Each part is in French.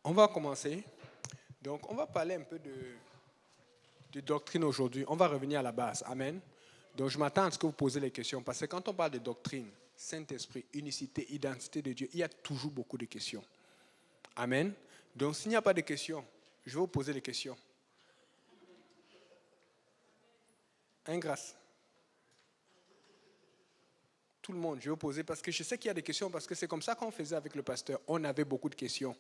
On va commencer. Donc, on va parler un peu de doctrine aujourd'hui. On va revenir à la base. Amen. Donc, je m'attends à ce que vous posez les questions. Parce que quand on parle de doctrine, Saint-Esprit, unicité, identité de Dieu, il y a toujours beaucoup de questions. Amen. Donc, s'il n'y a pas de questions, je vais vous poser des questions. Grâce. Tout le monde, je vais vous poser parce que je sais qu'il y a des questions, parce que c'est comme ça qu'on faisait avec le pasteur. On avait beaucoup de questions.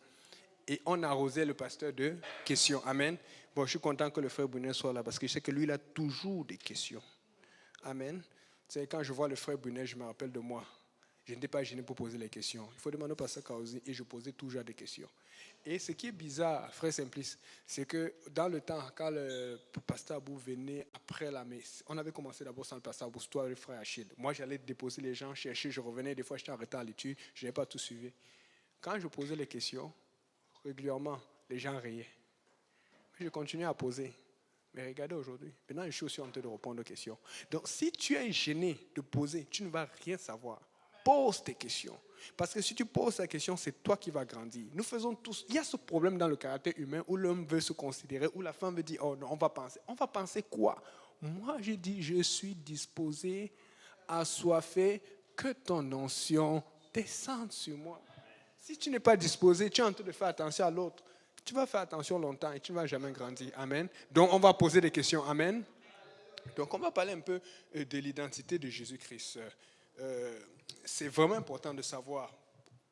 Et on arrosait le pasteur de questions. Amen. Bon, je suis content que le frère Brunet soit là parce que je sais que lui, il a toujours des questions. Amen. Tu sais, quand je vois le frère Brunet, je me rappelle de moi. Je n'étais pas gêné pour poser les questions. Il faut demander au pasteur Kaozi et je posais toujours des questions. Et ce qui est bizarre, frère Simplice, c'est que dans le temps, quand le pasteur Abou venait après la messe, on avait commencé d'abord sans le pasteur Abou, toi et le frère Achille. Moi, j'allais déposer les gens, chercher, je revenais. Des fois, j'étais arrêté à l'étude, je n'avais pas tout suivi. Quand je posais les questions, régulièrement, les gens riaient. Je continuais à poser. Mais regardez aujourd'hui, maintenant je suis aussi en train de répondre aux questions. Donc si tu es gêné de poser, tu ne vas rien savoir. Pose tes questions. Parce que si tu poses ta question, c'est toi qui vas grandir. Nous faisons tous, il y a ce problème dans le caractère humain où l'homme veut se considérer, où la femme veut dire, oh non, on va penser. On va penser quoi? Moi, je dis, je suis disposé, assoiffé, que ton onction descende sur moi. Si tu n'es pas disposé, tu es en train de faire attention à l'autre, tu vas faire attention longtemps et tu ne vas jamais grandir. Amen. Donc, on va poser des questions. Amen. Donc, on va parler un peu de l'identité de Jésus-Christ. C'est vraiment important de savoir.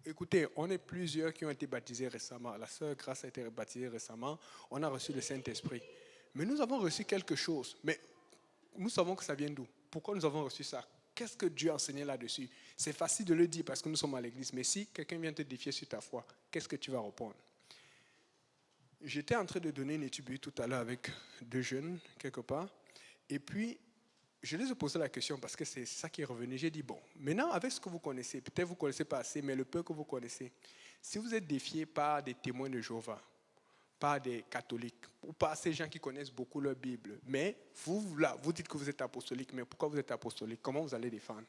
Écoutez, on est plusieurs qui ont été baptisés récemment. La sœur Grâce a été baptisée récemment. On a reçu le Saint-Esprit. Mais nous avons reçu quelque chose. Mais nous savons que ça vient d'où? Pourquoi nous avons reçu ça? Qu'est-ce que Dieu a enseigné là-dessus? C'est facile de le dire parce que nous sommes à l'église. Mais si quelqu'un vient te défier sur ta foi, qu'est-ce que tu vas répondre? J'étais en train de donner une étude tout à l'heure avec deux jeunes, quelque part. Et puis, je les ai posé la question parce que c'est ça qui est revenu. J'ai dit, bon, maintenant, avec ce que vous connaissez, peut-être vous ne connaissez pas assez, mais le peu que vous connaissez, si vous êtes défié par des témoins de Jéhovah, par des catholiques, ou par ces gens qui connaissent beaucoup leur Bible, mais vous, là, vous dites que vous êtes apostolique, mais pourquoi vous êtes apostolique? Comment vous allez défendre?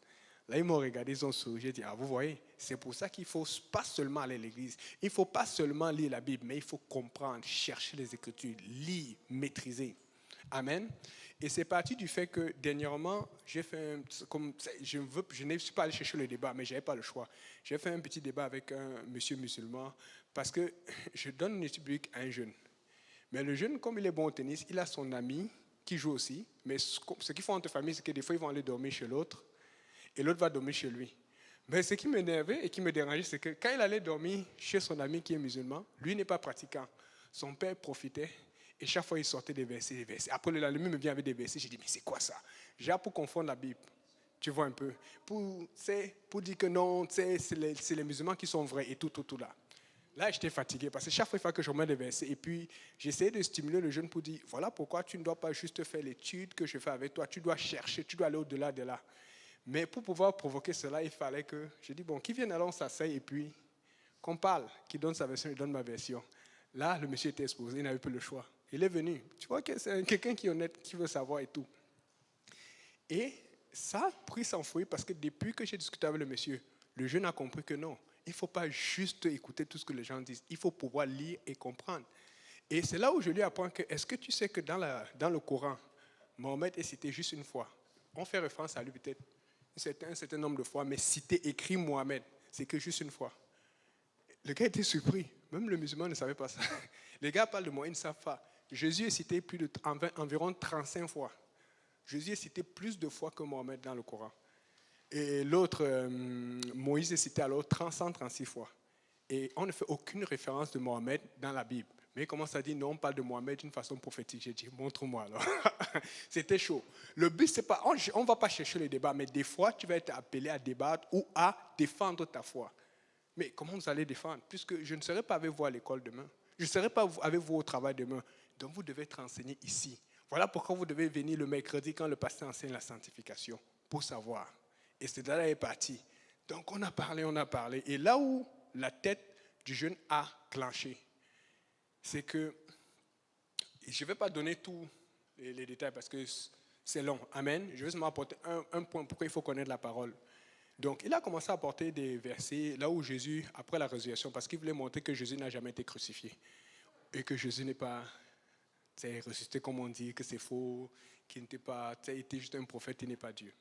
Là, ils m'ont regardé, ils ont souri. J'ai dit, ah, vous voyez, c'est pour ça qu'il ne faut pas seulement aller à l'église. Il ne faut pas seulement lire la Bible, mais il faut comprendre, chercher les Écritures, lire, maîtriser. Amen. Et c'est parti du fait que dernièrement, j'ai fait comme je ne suis pas allé chercher le débat, mais je n'avais pas le choix. J'ai fait un petit débat avec un monsieur musulman parce que je donne une étude biblique à un jeune. Mais le jeune, comme il est bon au tennis, il a son ami qui joue aussi. Mais ce qu'ils font entre familles, c'est que des fois, ils vont aller dormir chez l'autre et l'autre va dormir chez lui. Mais ce qui m'énervait et qui me dérangeait, c'est que quand il allait dormir chez son ami qui est musulman, lui n'est pas pratiquant. Son père profitait et chaque fois il sortait des versets, des versets. Après le lendemain, il me vient avec des versets. J'ai dit, mais c'est quoi ça? J'ai pour confondre la Bible. Tu vois un peu. Pour dire que non, c'est les musulmans qui sont vrais et tout là. Là, j'étais fatigué parce que chaque fois, il fallait que je remette des versets. Et puis, j'essayais de stimuler le jeune pour dire, voilà pourquoi tu ne dois pas juste faire l'étude que je fais avec toi. Tu dois chercher, tu dois aller au-delà de là. Mais pour pouvoir provoquer cela, il fallait que, je dis, bon, qui vienne alors, on s'asseye et puis qu'on parle, qui donne sa version, il donne ma version. Là, le monsieur était exposé, il n'avait plus le choix. Il est venu. Tu vois que c'est quelqu'un qui est honnête, qui veut savoir et tout. Et ça a pris son fruit parce que depuis que j'ai discuté avec le monsieur, le jeune a compris que non, il ne faut pas juste écouter tout ce que les gens disent. Il faut pouvoir lire et comprendre. Et c'est là où je lui apprends que, est-ce que tu sais que dans le Coran, Mohamed est cité juste une fois? On fait référence à lui peut-être un certain nombre de fois, mais cité écrit Mohamed, c'est que juste une fois. Le gars était surpris. Même le musulman ne savait pas ça. Les gars parlent de moi, ils ne savent pas. Jésus est cité environ 35 fois. Jésus est cité plus de fois que Mohamed dans le Coran. Et l'autre, Moïse est cité alors 136 fois. Et on ne fait aucune référence de Mohamed dans la Bible. Mais il commence à dire, non, on parle de Mohamed d'une façon prophétique. J'ai dit, montre-moi alors. C'était chaud. Le but, c'est pas, on ne va pas chercher le débat, mais des fois, tu vas être appelé à débattre ou à défendre ta foi. Mais comment vous allez défendre? Puisque je ne serai pas avec vous à l'école demain. Je ne serai pas avec vous au travail demain. Donc vous devez être enseigné ici. Voilà pourquoi vous devez venir le mercredi quand le pasteur enseigne la sanctification, pour savoir. Et c'est là est parti. Donc on a parlé. Et là où la tête du jeune a clenché, c'est que, je ne vais pas donner tous les détails parce que c'est long. Amen. Je vais seulement apporter un point pourquoi il faut connaître la parole. Donc, il a commencé à apporter des versets là où Jésus, après la résurrection, parce qu'il voulait montrer que Jésus n'a jamais été crucifié et que Jésus n'est pas ressuscité comme on dit, que c'est faux, qu'il n'était pas, était juste un prophète, il n'est pas Dieu.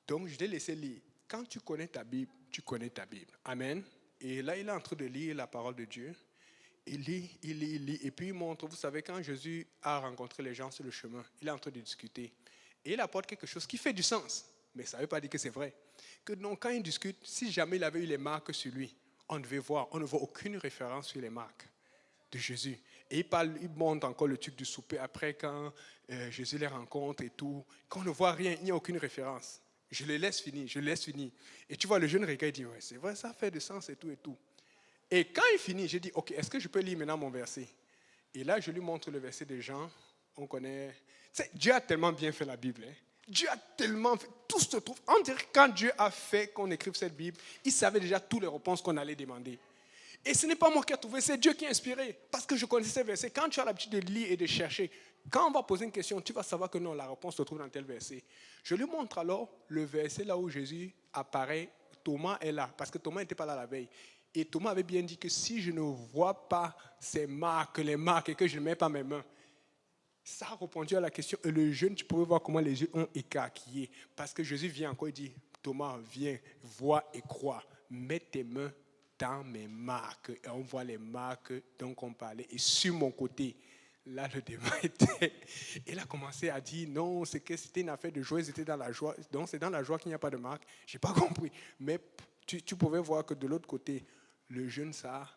Donc, je l'ai laissé lire. Quand tu connais ta Bible, tu connais ta Bible. Amen. Et là, il est en train de lire la parole de Dieu. Il lit. Et puis, il montre, vous savez, quand Jésus a rencontré les gens sur le chemin, il est en train de discuter. Et il apporte quelque chose qui fait du sens. Mais ça ne veut pas dire que c'est vrai. Que non, quand il discute, si jamais il avait eu les marques sur lui, on ne voit aucune référence sur les marques de Jésus. Et il montre encore le truc du souper après quand Jésus les rencontre et tout. Quand on ne voit rien, il n'y a aucune référence. Je le laisse finir. Et tu vois, le jeune regarde, il dit, ouais, c'est vrai, ça fait du sens et tout et tout. Et quand il finit, je dis, ok, est-ce que je peux lire maintenant mon verset? Et là, je lui montre le verset des gens. On connaît. Dieu a tellement bien fait la Bible. Hein? Dieu a tellement fait. Tout se trouve. On dirait que quand Dieu a fait qu'on écrive cette Bible, il savait déjà toutes les réponses qu'on allait demander. Et ce n'est pas moi qui ai trouvé, c'est Dieu qui a inspiré. Parce que je connaissais ces versets. Quand tu as l'habitude de lire et de chercher, quand on va poser une question, tu vas savoir que non, la réponse se trouve dans tel verset. Je lui montre alors le verset là où Jésus apparaît. Thomas est là, parce que Thomas n'était pas là la veille. Et Thomas avait bien dit que si je ne vois pas ces marques, les marques, et que je ne mets pas mes mains, ça a répondu à la question. Et le jeune, tu pouvais voir comment les yeux ont écarquillé. Parce que Jésus vient encore, il dit, Thomas, viens, vois et crois. Mets tes mains dans mes marques. Et on voit les marques dont on parlait. Et sur mon côté, là, le débat était... Il a commencé à dire, non, c'était une affaire de joie, ils étaient dans la joie. Donc, c'est dans la joie qu'il n'y a pas de marque. Je n'ai pas compris. Mais tu pouvais voir que de l'autre côté, le jeune, ça,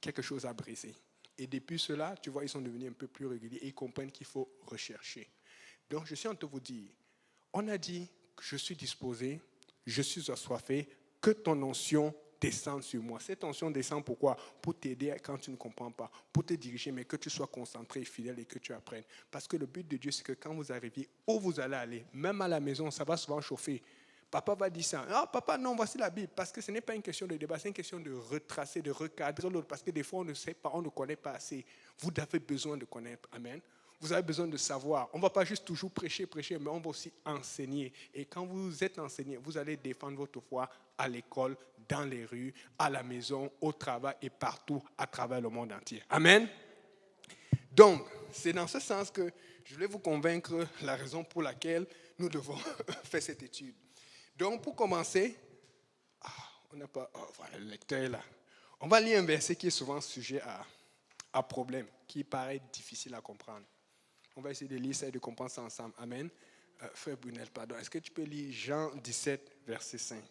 quelque chose a brisé. Et depuis cela, tu vois, ils sont devenus un peu plus réguliers et ils comprennent qu'il faut rechercher. Donc, je suis en train de vous dire, on a dit que je suis disposé, je suis assoiffé, que ton onction descende sur moi. Cette onction descend pourquoi? Pour t'aider quand tu ne comprends pas, pour te diriger, mais que tu sois concentré, fidèle et que tu apprennes. Parce que le but de Dieu, c'est que quand vous arriviez, où vous allez aller, même à la maison, ça va souvent chauffer. Papa va dire ça. Ah, papa, non, voici la Bible. Parce que ce n'est pas une question de débat, c'est une question de retracer, de recadrer l'autre. Parce que des fois, on ne sait pas, on ne connaît pas assez. Vous avez besoin de connaître. Amen. Vous avez besoin de savoir. On ne va pas juste toujours prêcher, mais on va aussi enseigner. Et quand vous êtes enseigné, vous allez défendre votre foi à l'école, dans les rues, à la maison, au travail et partout à travers le monde entier. Amen. Donc, c'est dans ce sens que je voulais vous convaincre la raison pour laquelle nous devons faire cette étude. Donc, pour commencer, on n'a pas, voilà, le lecteur est là. On va lire un verset qui est souvent sujet à problème, qui paraît difficile à comprendre. On va essayer de lire ça et de comprendre ça ensemble. Amen. Frère Brunel, pardon. Est-ce que tu peux lire Jean 17, verset 5?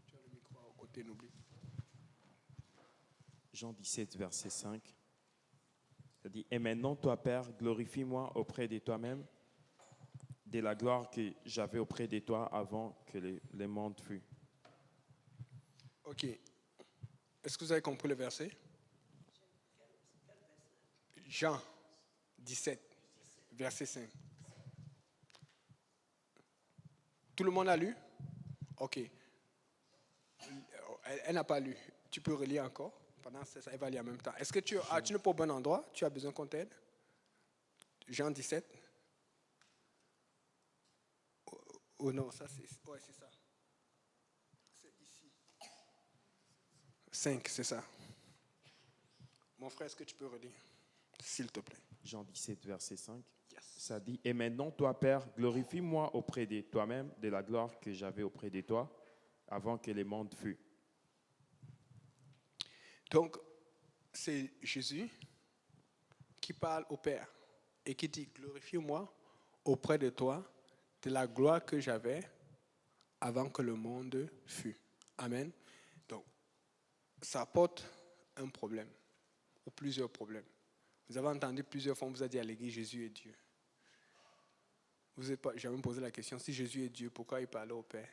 Tu as le micro à côté, n'oublie. Jean 17, verset 5. Ça dit, « Et maintenant, toi, Père, glorifie-moi auprès de toi-même, de la gloire que j'avais auprès de toi avant que le monde fût. » Ok. Est-ce que vous avez compris le verset? Jean 17, verset 5. Tout le monde a lu? Ok. Elle n'a pas lu. Tu peux relire encore? Pendant ça, elle va lire en même temps. Est-ce que tu n'es pas au bon endroit? Tu as besoin qu'on t'aide? Jean 17. Oh non, ça c'est... Ouais, c'est ça. C'est ici. 5, c'est ça. Mon frère, est-ce que tu peux relire? S'il te plaît. Jean 17, verset 5. Yes. Ça dit, « Et maintenant, toi, Père, glorifie-moi auprès de toi-même, de la gloire que j'avais auprès de toi avant que le monde fût. » Donc, c'est Jésus qui parle au Père et qui dit, glorifie-moi auprès de toi de la gloire que j'avais avant que le monde fût. Amen. Donc, ça apporte un problème ou plusieurs problèmes. Vous avez entendu plusieurs fois, on vous a dit à l'église, Jésus est Dieu. Vous n'avez pas jamais posé la question, si Jésus est Dieu, pourquoi il parle au Père?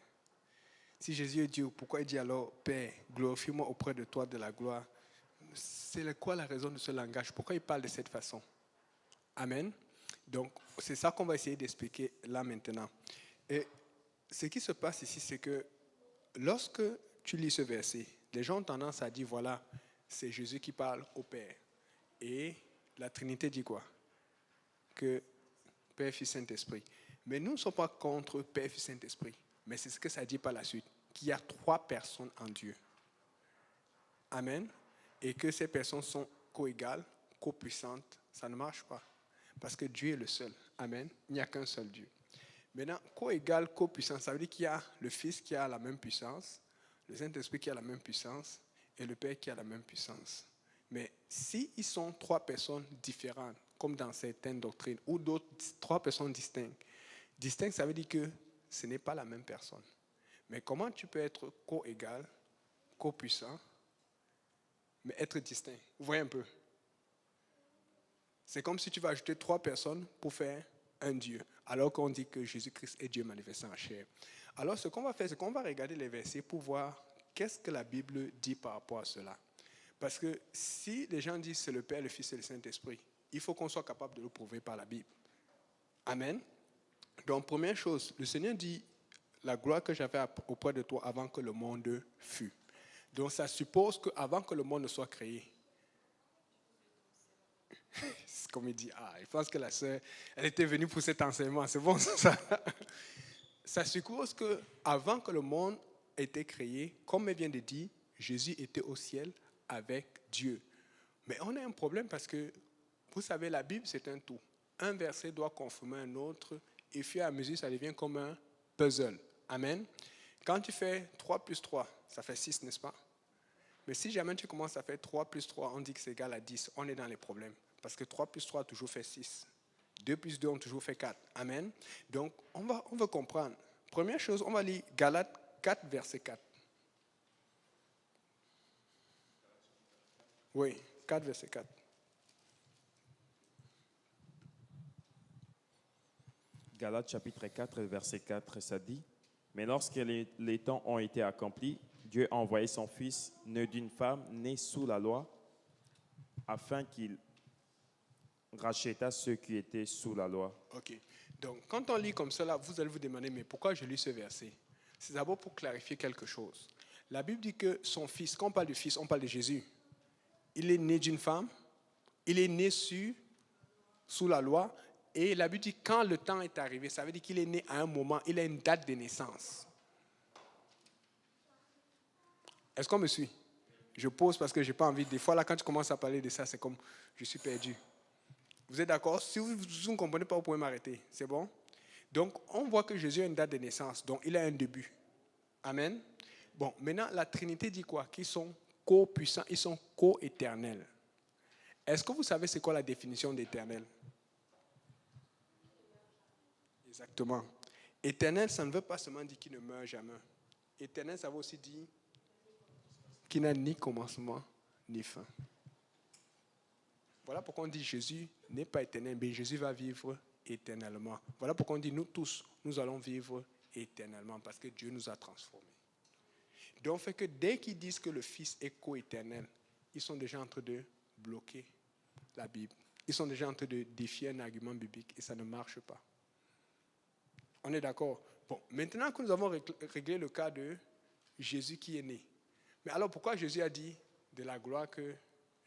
Si Jésus est Dieu, pourquoi il dit alors, Père, glorifie-moi auprès de toi de la gloire? C'est quoi la raison de ce langage? Pourquoi il parle de cette façon? Amen. Donc, c'est ça qu'on va essayer d'expliquer là maintenant. Et ce qui se passe ici, c'est que lorsque tu lis ce verset, Les gens ont tendance à dire, voilà, c'est Jésus qui parle au Père. Et la Trinité dit quoi? Que Père, Fils, Saint-Esprit. Mais nous ne sommes pas contre Père, Fils, Saint-Esprit. Mais c'est ce que ça dit par la suite, qu'il y a 3 personnes en Dieu. Amen. Et que ces personnes sont co-égales, co-puissantes. Ça ne marche pas. Parce que Dieu est le seul. Amen. Il n'y a qu'un seul Dieu. Maintenant, co-égal, co-puissant, ça veut dire qu'il y a le Fils qui a la même puissance, le Saint-Esprit qui a la même puissance et le Père qui a la même puissance. Mais s'ils sont 3 personnes différentes, comme dans certaines doctrines, ou d'autres 3 personnes distinctes, ça veut dire que ce n'est pas la même personne. Mais comment tu peux être co-égal, co-puissant, mais être distinct? Vous voyez un peu? C'est comme si tu vas ajouter 3 personnes pour faire un Dieu, alors qu'on dit que Jésus-Christ est Dieu manifesté en chair. Alors ce qu'on va faire, c'est qu'on va regarder les versets pour voir qu'est-ce que la Bible dit par rapport à cela. Parce que si les gens disent c'est le Père, le Fils et le Saint-Esprit, il faut qu'on soit capable de le prouver par la Bible. Amen. Donc première chose, le Seigneur dit, la gloire que j'avais auprès de toi avant que le monde fût. Donc ça suppose qu'avant que le monde ne soit créé, c'est comme il dit, je pense que la sœur, elle était venue pour cet enseignement, c'est bon ça. Ça suppose qu'avant que le monde ait été créé, comme elle vient de dire, Jésus était au ciel avec Dieu. Mais on a un problème parce que, vous savez, la Bible c'est un tout. Un verset doit confirmer un autre, et puis à mesure ça devient comme un puzzle. Amen. Quand tu fais 3 plus 3, ça fait 6, n'est-ce pas? Mais si jamais tu commences à faire 3 plus 3, on dit que c'est égal à 10, on est dans les problèmes. Parce que 3 plus 3 a toujours fait 6. 2 plus 2 ont toujours fait 4. Amen. Donc, on va comprendre. Première chose, on va lire Galates 4, verset 4. Oui, 4, verset 4. Galates chapitre 4, verset 4, ça dit, « Mais lorsque les temps ont été accomplis, Dieu a envoyé son Fils, né d'une femme, né sous la loi, afin qu'il racheta ceux qui étaient sous la loi. » Ok. Donc, quand on lit comme cela, vous allez vous demander, mais pourquoi je lis ce verset? C'est d'abord pour clarifier quelque chose. La Bible dit que son Fils, quand on parle de Fils, on parle de Jésus. Il est né d'une femme, il est né sous la loi, et la Bible dit quand le temps est arrivé, ça veut dire qu'il est né à un moment, il a une date de naissance. Est-ce qu'on me suit? Je pose parce que je n'ai pas envie. Des fois, là, quand tu commences à parler de ça, c'est comme je suis perdu. Vous êtes d'accord? Si vous ne comprenez pas, vous pouvez m'arrêter. C'est bon? Donc, on voit que Jésus a une date de naissance, donc il a un début. Amen. Bon, maintenant, la Trinité dit quoi? Qu'ils sont co-puissants, ils sont co-éternels. Est-ce que vous savez c'est quoi la définition d'éternel? Exactement. Éternel, ça ne veut pas seulement dire qu'il ne meurt jamais. Éternel, ça veut aussi dire qu'il n'a ni commencement, ni fin. Voilà pourquoi on dit Jésus n'est pas éternel, mais Jésus va vivre éternellement. Voilà pourquoi on dit nous tous, nous allons vivre éternellement, parce que Dieu nous a transformés. Donc, fait que dès qu'ils disent que le Fils est co-éternel, ils sont déjà en train de bloquer la Bible. Ils sont déjà en train de défier un argument biblique et ça ne marche pas. On est d'accord? Bon, maintenant que nous avons réglé le cas de Jésus qui est né. Mais alors pourquoi Jésus a dit de la gloire que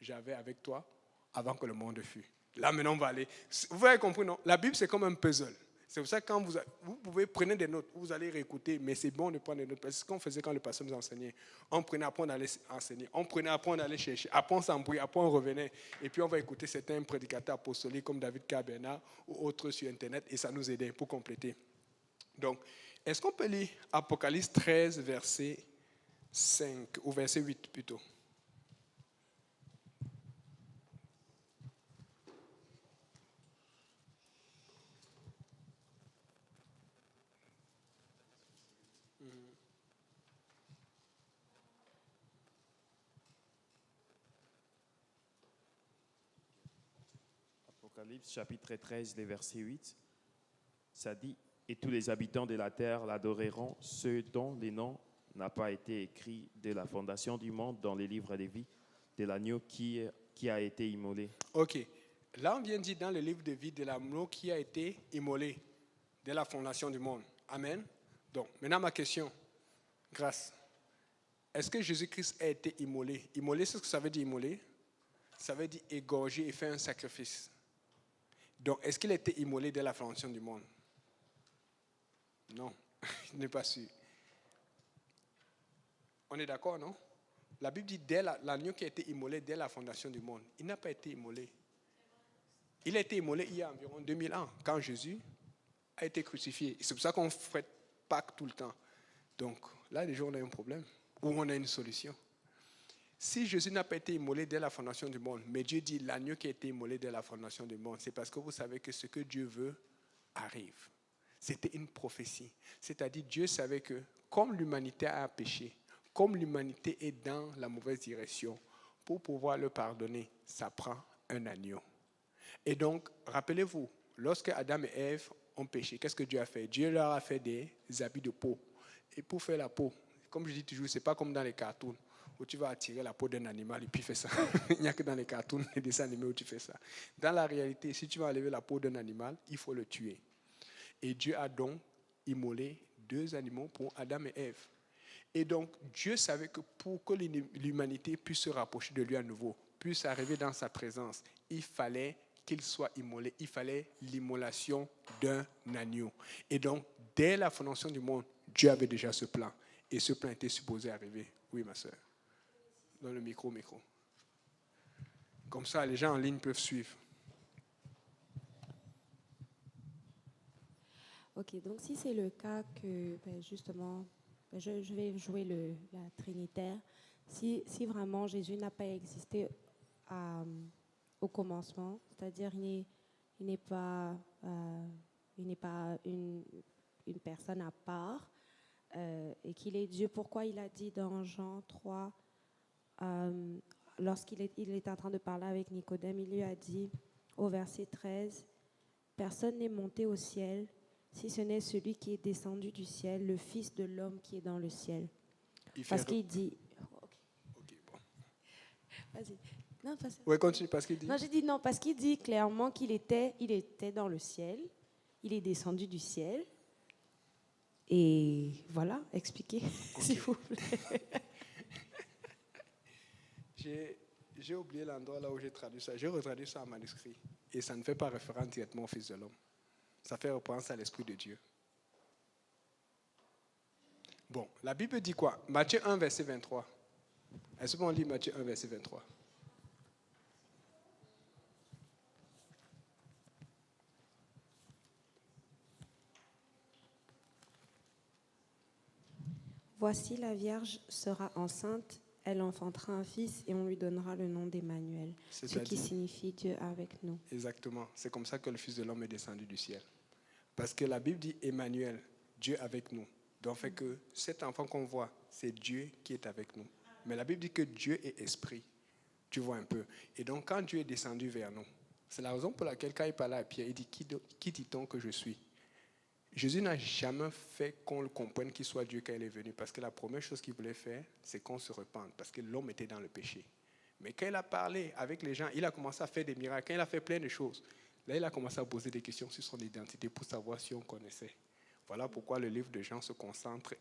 j'avais avec toi avant que le monde fût? Là maintenant on va aller. Vous avez compris, non? La Bible c'est comme un puzzle. C'est pour ça que quand vous pouvez prendre des notes, vous allez réécouter, mais c'est bon de prendre des notes. Parce que c'est ce qu'on faisait quand le pasteur nous enseignait. On prenait, après on allait enseigner. On prenait, après on allait chercher. Après on s'embrouillait, après on revenait. Et puis on va écouter certains prédicateurs apostoliques comme David K. Bernard ou autres sur Internet et ça nous aidait pour compléter. Donc, est-ce qu'on peut lire Apocalypse 13, verset 5, ou verset 8 plutôt? Apocalypse chapitre 13, les versets 8, ça dit, « Et tous les habitants de la terre l'adoreront, ceux dont les noms n'ont pas été écrits de la fondation du monde dans les livres de vie de l'agneau qui a été immolé. » Ok. Là, on vient de dire dans le livre de vie de l'agneau qui a été immolé dès la fondation du monde. Amen. Donc, maintenant ma question. Grâce. est-ce que Jésus-Christ a été immolé? Immolé, c'est ce que ça veut dire immoler? Ça veut dire égorger et faire un sacrifice. Donc, est-ce qu'il a été immolé dès la fondation du monde? Non, je n'ai pas su. On est d'accord, non? La Bible dit dès l'agneau qui a été immolé dès la fondation du monde. Il n'a pas été immolé. Il a été immolé il y a environ 2000 ans, quand Jésus a été crucifié. C'est pour ça qu'on fait Pâques tout le temps. Donc, là, déjà, on a un problème, ou on a une solution. Si Jésus n'a pas été immolé dès la fondation du monde, mais Dieu dit l'agneau qui a été immolé dès la fondation du monde, c'est parce que vous savez que ce que Dieu veut arrive. C'était une prophétie. C'est-à-dire, Dieu savait que comme l'humanité a péché, comme l'humanité est dans la mauvaise direction, pour pouvoir le pardonner, ça prend un agneau. Et donc, rappelez-vous, lorsque Adam et Ève ont péché, qu'est-ce que Dieu a fait? Dieu leur a fait des habits de peau. Et pour faire la peau, comme je dis toujours, ce n'est pas comme dans les cartoons, où tu vas attirer la peau d'un animal et puis fais ça. Il n'y a que dans les cartoons, les dessins animés où tu fais ça. Dans la réalité, si tu vas enlever la peau d'un animal, il faut le tuer. Et Dieu a donc immolé 2 animaux pour Adam et Ève. Et donc, Dieu savait que pour que l'humanité puisse se rapprocher de lui à nouveau, puisse arriver dans sa présence, il fallait qu'il soit immolé. Il fallait l'immolation d'un agneau. Et donc, dès la fondation du monde, Dieu avait déjà ce plan. Et ce plan était supposé arriver. Oui, ma soeur. Dans le micro. Comme ça, les gens en ligne peuvent suivre. Ok, donc si c'est le cas que, justement, je vais jouer la Trinitaire, si vraiment Jésus n'a pas existé au commencement, c'est-à-dire il n'est pas une personne à part, et qu'il est Dieu, pourquoi il a dit dans Jean 3, lorsqu'il est en train de parler avec Nicodème, il lui a dit au verset 13, « Personne n'est monté au ciel, si ce n'est celui qui est descendu du ciel, le Fils de l'homme qui est dans le ciel. » Parce qu'il dit... Ok, bon. Vas-y. Non, oui, continue, parce qu'il dit... Non, j'ai dit non, parce qu'il dit clairement qu'il était dans le ciel, il est descendu du ciel. Et voilà, expliquez, okay. S'il vous plaît. J'ai oublié l'endroit là où j'ai traduit ça. J'ai retraduit ça en manuscrit. Et ça ne fait pas référence directement au Fils de l'homme. Ça fait référence à l'Esprit de Dieu. Bon, la Bible dit quoi? Matthieu 1, verset 23. Est-ce qu'on lit Matthieu 1, verset 23? Voici la Vierge sera enceinte, elle enfantera un fils et on lui donnera le nom d'Emmanuel, ce qui signifie Dieu avec nous. Exactement, c'est comme ça que le Fils de l'homme est descendu du ciel. Parce que la Bible dit Emmanuel, Dieu avec nous. Donc fait que cet enfant qu'on voit, c'est Dieu qui est avec nous. Mais la Bible dit que Dieu est esprit, tu vois un peu. Et donc quand Dieu est descendu vers nous, c'est la raison pour laquelle quand il parlait à Pierre, il dit qui dit-on que je suis? Jésus n'a jamais fait qu'on le comprenne qu'il soit Dieu quand il est venu, parce que la première chose qu'il voulait faire, c'est qu'on se repente, parce que l'homme était dans le péché. Mais quand il a parlé avec les gens, il a commencé à faire des miracles, quand il a fait plein de choses, là il a commencé à poser des questions sur son identité pour savoir si on connaissait. Voilà pourquoi le livre de Jean se concentre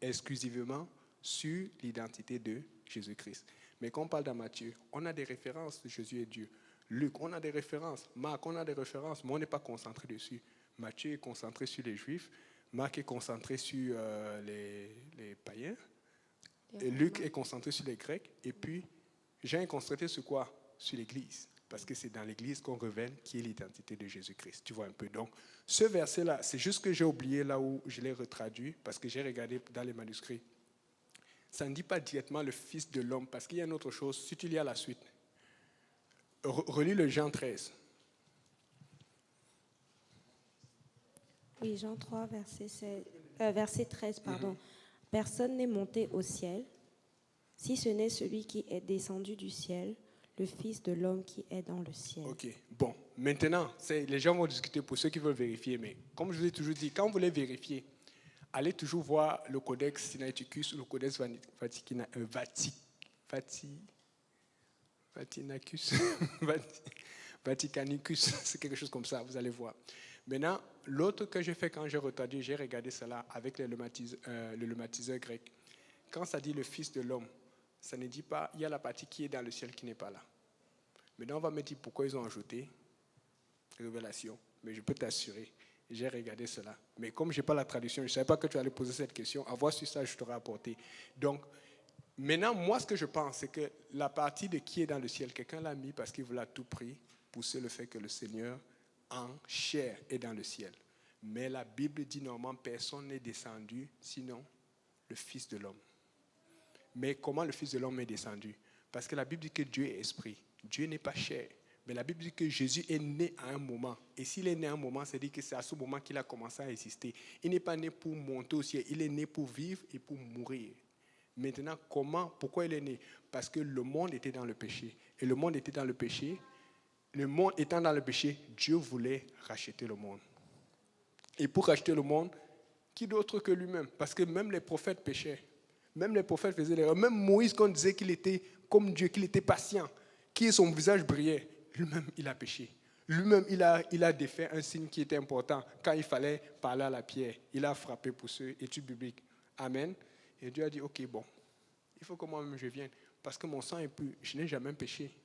exclusivement sur l'identité de Jésus-Christ. Mais quand on parle dans Matthieu, on a des références de Jésus et Dieu. Luc, on a des références. Marc, on a des références, mais on n'est pas concentré dessus. Matthieu est concentré sur les Juifs, Marc est concentré sur les païens, et Luc est concentré sur les Grecs, et puis Jean est concentré sur quoi? Sur l'Église, parce que c'est dans l'Église qu'on révèle qui est l'identité de Jésus-Christ. Tu vois un peu. Donc, ce verset-là, c'est juste que j'ai oublié là où je l'ai retraduit, parce que j'ai regardé dans les manuscrits. Ça ne dit pas directement le Fils de l'homme, parce qu'il y a une autre chose. Si tu lis à la suite, relis le Jean 13. Oui, Jean 3, verset 13, pardon. Personne n'est monté au ciel, si ce n'est celui qui est descendu du ciel, le Fils de l'homme qui est dans le ciel. Ok, bon. Maintenant, les gens vont discuter pour ceux qui veulent vérifier, mais comme je vous ai toujours dit, quand vous voulez vérifier, allez toujours voir le Codex Sinaiticus ou le Codex Vaticanicus, c'est quelque chose comme ça, vous allez voir. Maintenant, l'autre que j'ai fait quand j'ai retraduit, j'ai regardé cela avec le lematiseur grec. quand ça dit le Fils de l'homme, ça ne dit pas, il y a la partie qui est dans le ciel qui n'est pas là. Maintenant, on va me dire pourquoi ils ont ajouté révélation. Mais je peux t'assurer, j'ai regardé cela. Mais comme je n'ai pas la traduction, je ne savais pas que tu allais poser cette question. À voir sur ça, je t'aurais apporté. Donc, maintenant, moi, ce que je pense, c'est que la partie de qui est dans le ciel, quelqu'un l'a mis parce qu'il voulait à tout prix pousser le fait que le Seigneur en chair est dans le ciel. Mais la Bible dit normalement, personne n'est descendu, sinon le Fils de l'homme. Mais comment le Fils de l'homme est descendu? Parce que la Bible dit que Dieu est esprit. Dieu n'est pas chair. Mais la Bible dit que Jésus est né à un moment. Et s'il est né à un moment, c'est-à-dire que c'est à ce moment qu'il a commencé à exister. Il n'est pas né pour monter au ciel. Il est né pour vivre et pour mourir. Maintenant, pourquoi il est né? Parce que le monde était dans le péché. Et le monde était dans le péché. Le monde étant dans le péché, Dieu voulait racheter le monde. Et pour racheter le monde, qui d'autre que lui-même? Parce que même les prophètes péchaient. Même les prophètes faisaient l'erreur. Même Moïse, quand on disait qu'il était comme Dieu, qu'il était patient, que son visage brillait, lui-même, il a péché. Lui-même, il a défait un signe qui était important. Quand il fallait parler à la pierre, il a frappé pour ceux, études bibliques. Amen. Et Dieu a dit, ok, bon, il faut que moi-même je vienne. Parce que mon sang est pur. Je n'ai jamais péché.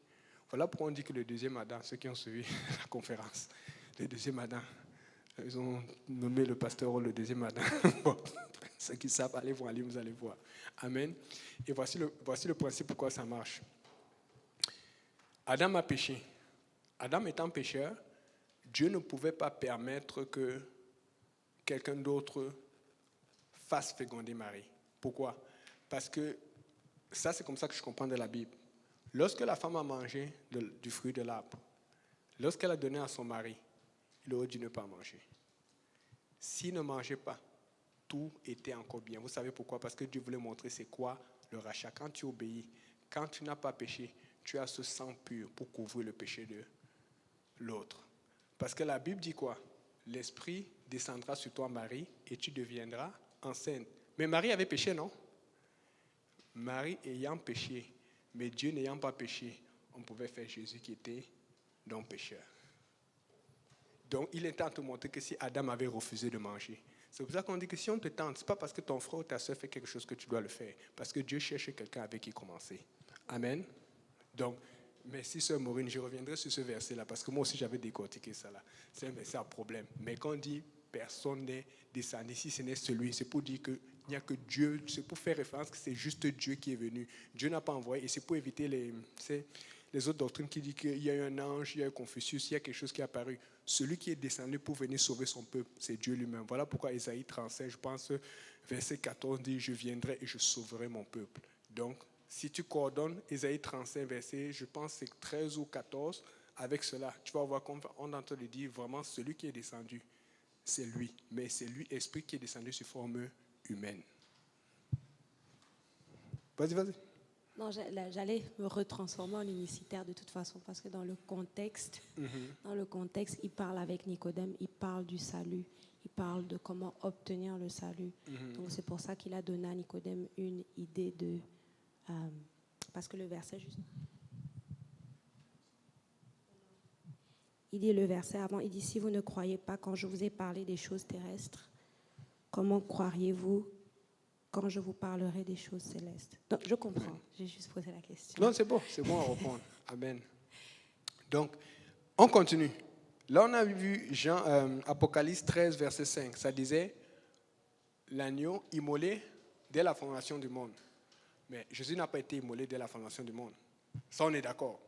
Voilà pourquoi on dit que le deuxième Adam, ceux qui ont suivi la conférence, le deuxième Adam, ils ont nommé le pasteur le deuxième Adam. Bon, ceux qui savent, allez voir, vous allez voir. Amen. Et voici le principe pourquoi ça marche. Adam a péché. Adam étant pécheur, Dieu ne pouvait pas permettre que quelqu'un d'autre fasse féconder Marie. Pourquoi? Parce que ça, c'est comme ça que je comprends de la Bible. Lorsque la femme a mangé du fruit de l'arbre, lorsqu'elle a donné à son mari, il aurait dû ne pas manger. S'il ne mangeait pas, tout était encore bien. Vous savez pourquoi? Parce que Dieu voulait montrer c'est quoi le rachat. Quand tu obéis, quand tu n'as pas péché, tu as ce sang pur pour couvrir le péché de l'autre. Parce que la Bible dit quoi? L'Esprit descendra sur toi, Marie, et tu deviendras enceinte. Mais Marie avait péché, non? Marie ayant péché, mais Dieu n'ayant pas péché, on pouvait faire Jésus qui était non pécheur. Donc, il est en train de te montrer que si Adam avait refusé de manger, c'est pour ça qu'on dit que si on te tente, ce n'est pas parce que ton frère ou ta soeur fait quelque chose que tu dois le faire, parce que Dieu cherche quelqu'un avec qui commencer. Amen. Donc, merci Sœur Maureen, je reviendrai sur ce verset-là, parce que moi aussi j'avais décortiqué ça là. C'est un verset à problème. Mais quand on dit personne n'est descendu, si ce n'est celui, c'est pour dire qu'il n'y a que Dieu, c'est pour faire référence que c'est juste Dieu qui est venu. Dieu n'a pas envoyé, et c'est pour éviter les autres doctrines qui disent qu'il y a eu un ange, il y a eu Confucius, il y a quelque chose qui est apparu. Celui qui est descendu pour venir sauver son peuple, c'est Dieu lui-même. Voilà pourquoi Ésaïe 35, je pense, verset 14 dit « Je viendrai et je sauverai mon peuple ». Donc, si tu coordonnes Ésaïe 35, verset, je pense c'est 13 ou 14, avec cela, tu vas voir qu'on est en train de dire vraiment celui qui est descendu, c'est lui. Mais c'est lui, esprit, qui est descendu sous forme humaine. Vas-y. Non, j'allais me retransformer en unicitaire de toute façon, parce que dans le contexte, il parle avec Nicodème, il parle du salut, il parle de comment obtenir le salut. Donc c'est pour ça qu'il a donné à Nicodème une idée de... parce que le verset juste... Il dit le verset avant, il dit « Si vous ne croyez pas quand je vous ai parlé des choses terrestres, comment croiriez-vous quand je vous parlerai des choses célestes ?» Donc, je comprends. J'ai juste posé la question. Non, c'est bon à répondre. Amen. Donc, on continue. Là, on a vu Apocalypse 13, verset 5. Ça disait l'agneau immolé dès la fondation du monde. Mais Jésus n'a pas été immolé dès la fondation du monde. Ça, on est d'accord.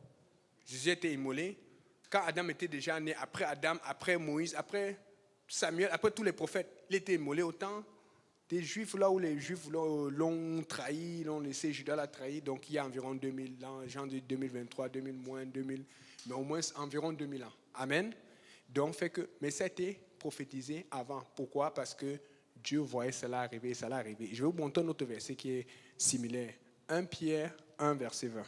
Jésus a été immolé quand Adam était déjà né, après Adam, après Moïse, après Samuel, après tous les prophètes. Il était immolé au temps des Juifs, là où les Juifs l'ont trahi, l'ont laissé, Judas l'a trahi. Donc il y a environ 2000 ans, gens de 2023, 2000 moins, 2000, mais au moins environ 2000 ans. Amen. Donc, mais ça a été prophétisé avant. Pourquoi? Parce que Dieu voyait cela arriver et ça l'a arrivé. Je vais vous montrer un autre verset qui est similaire. 1 Pierre 1, verset 20.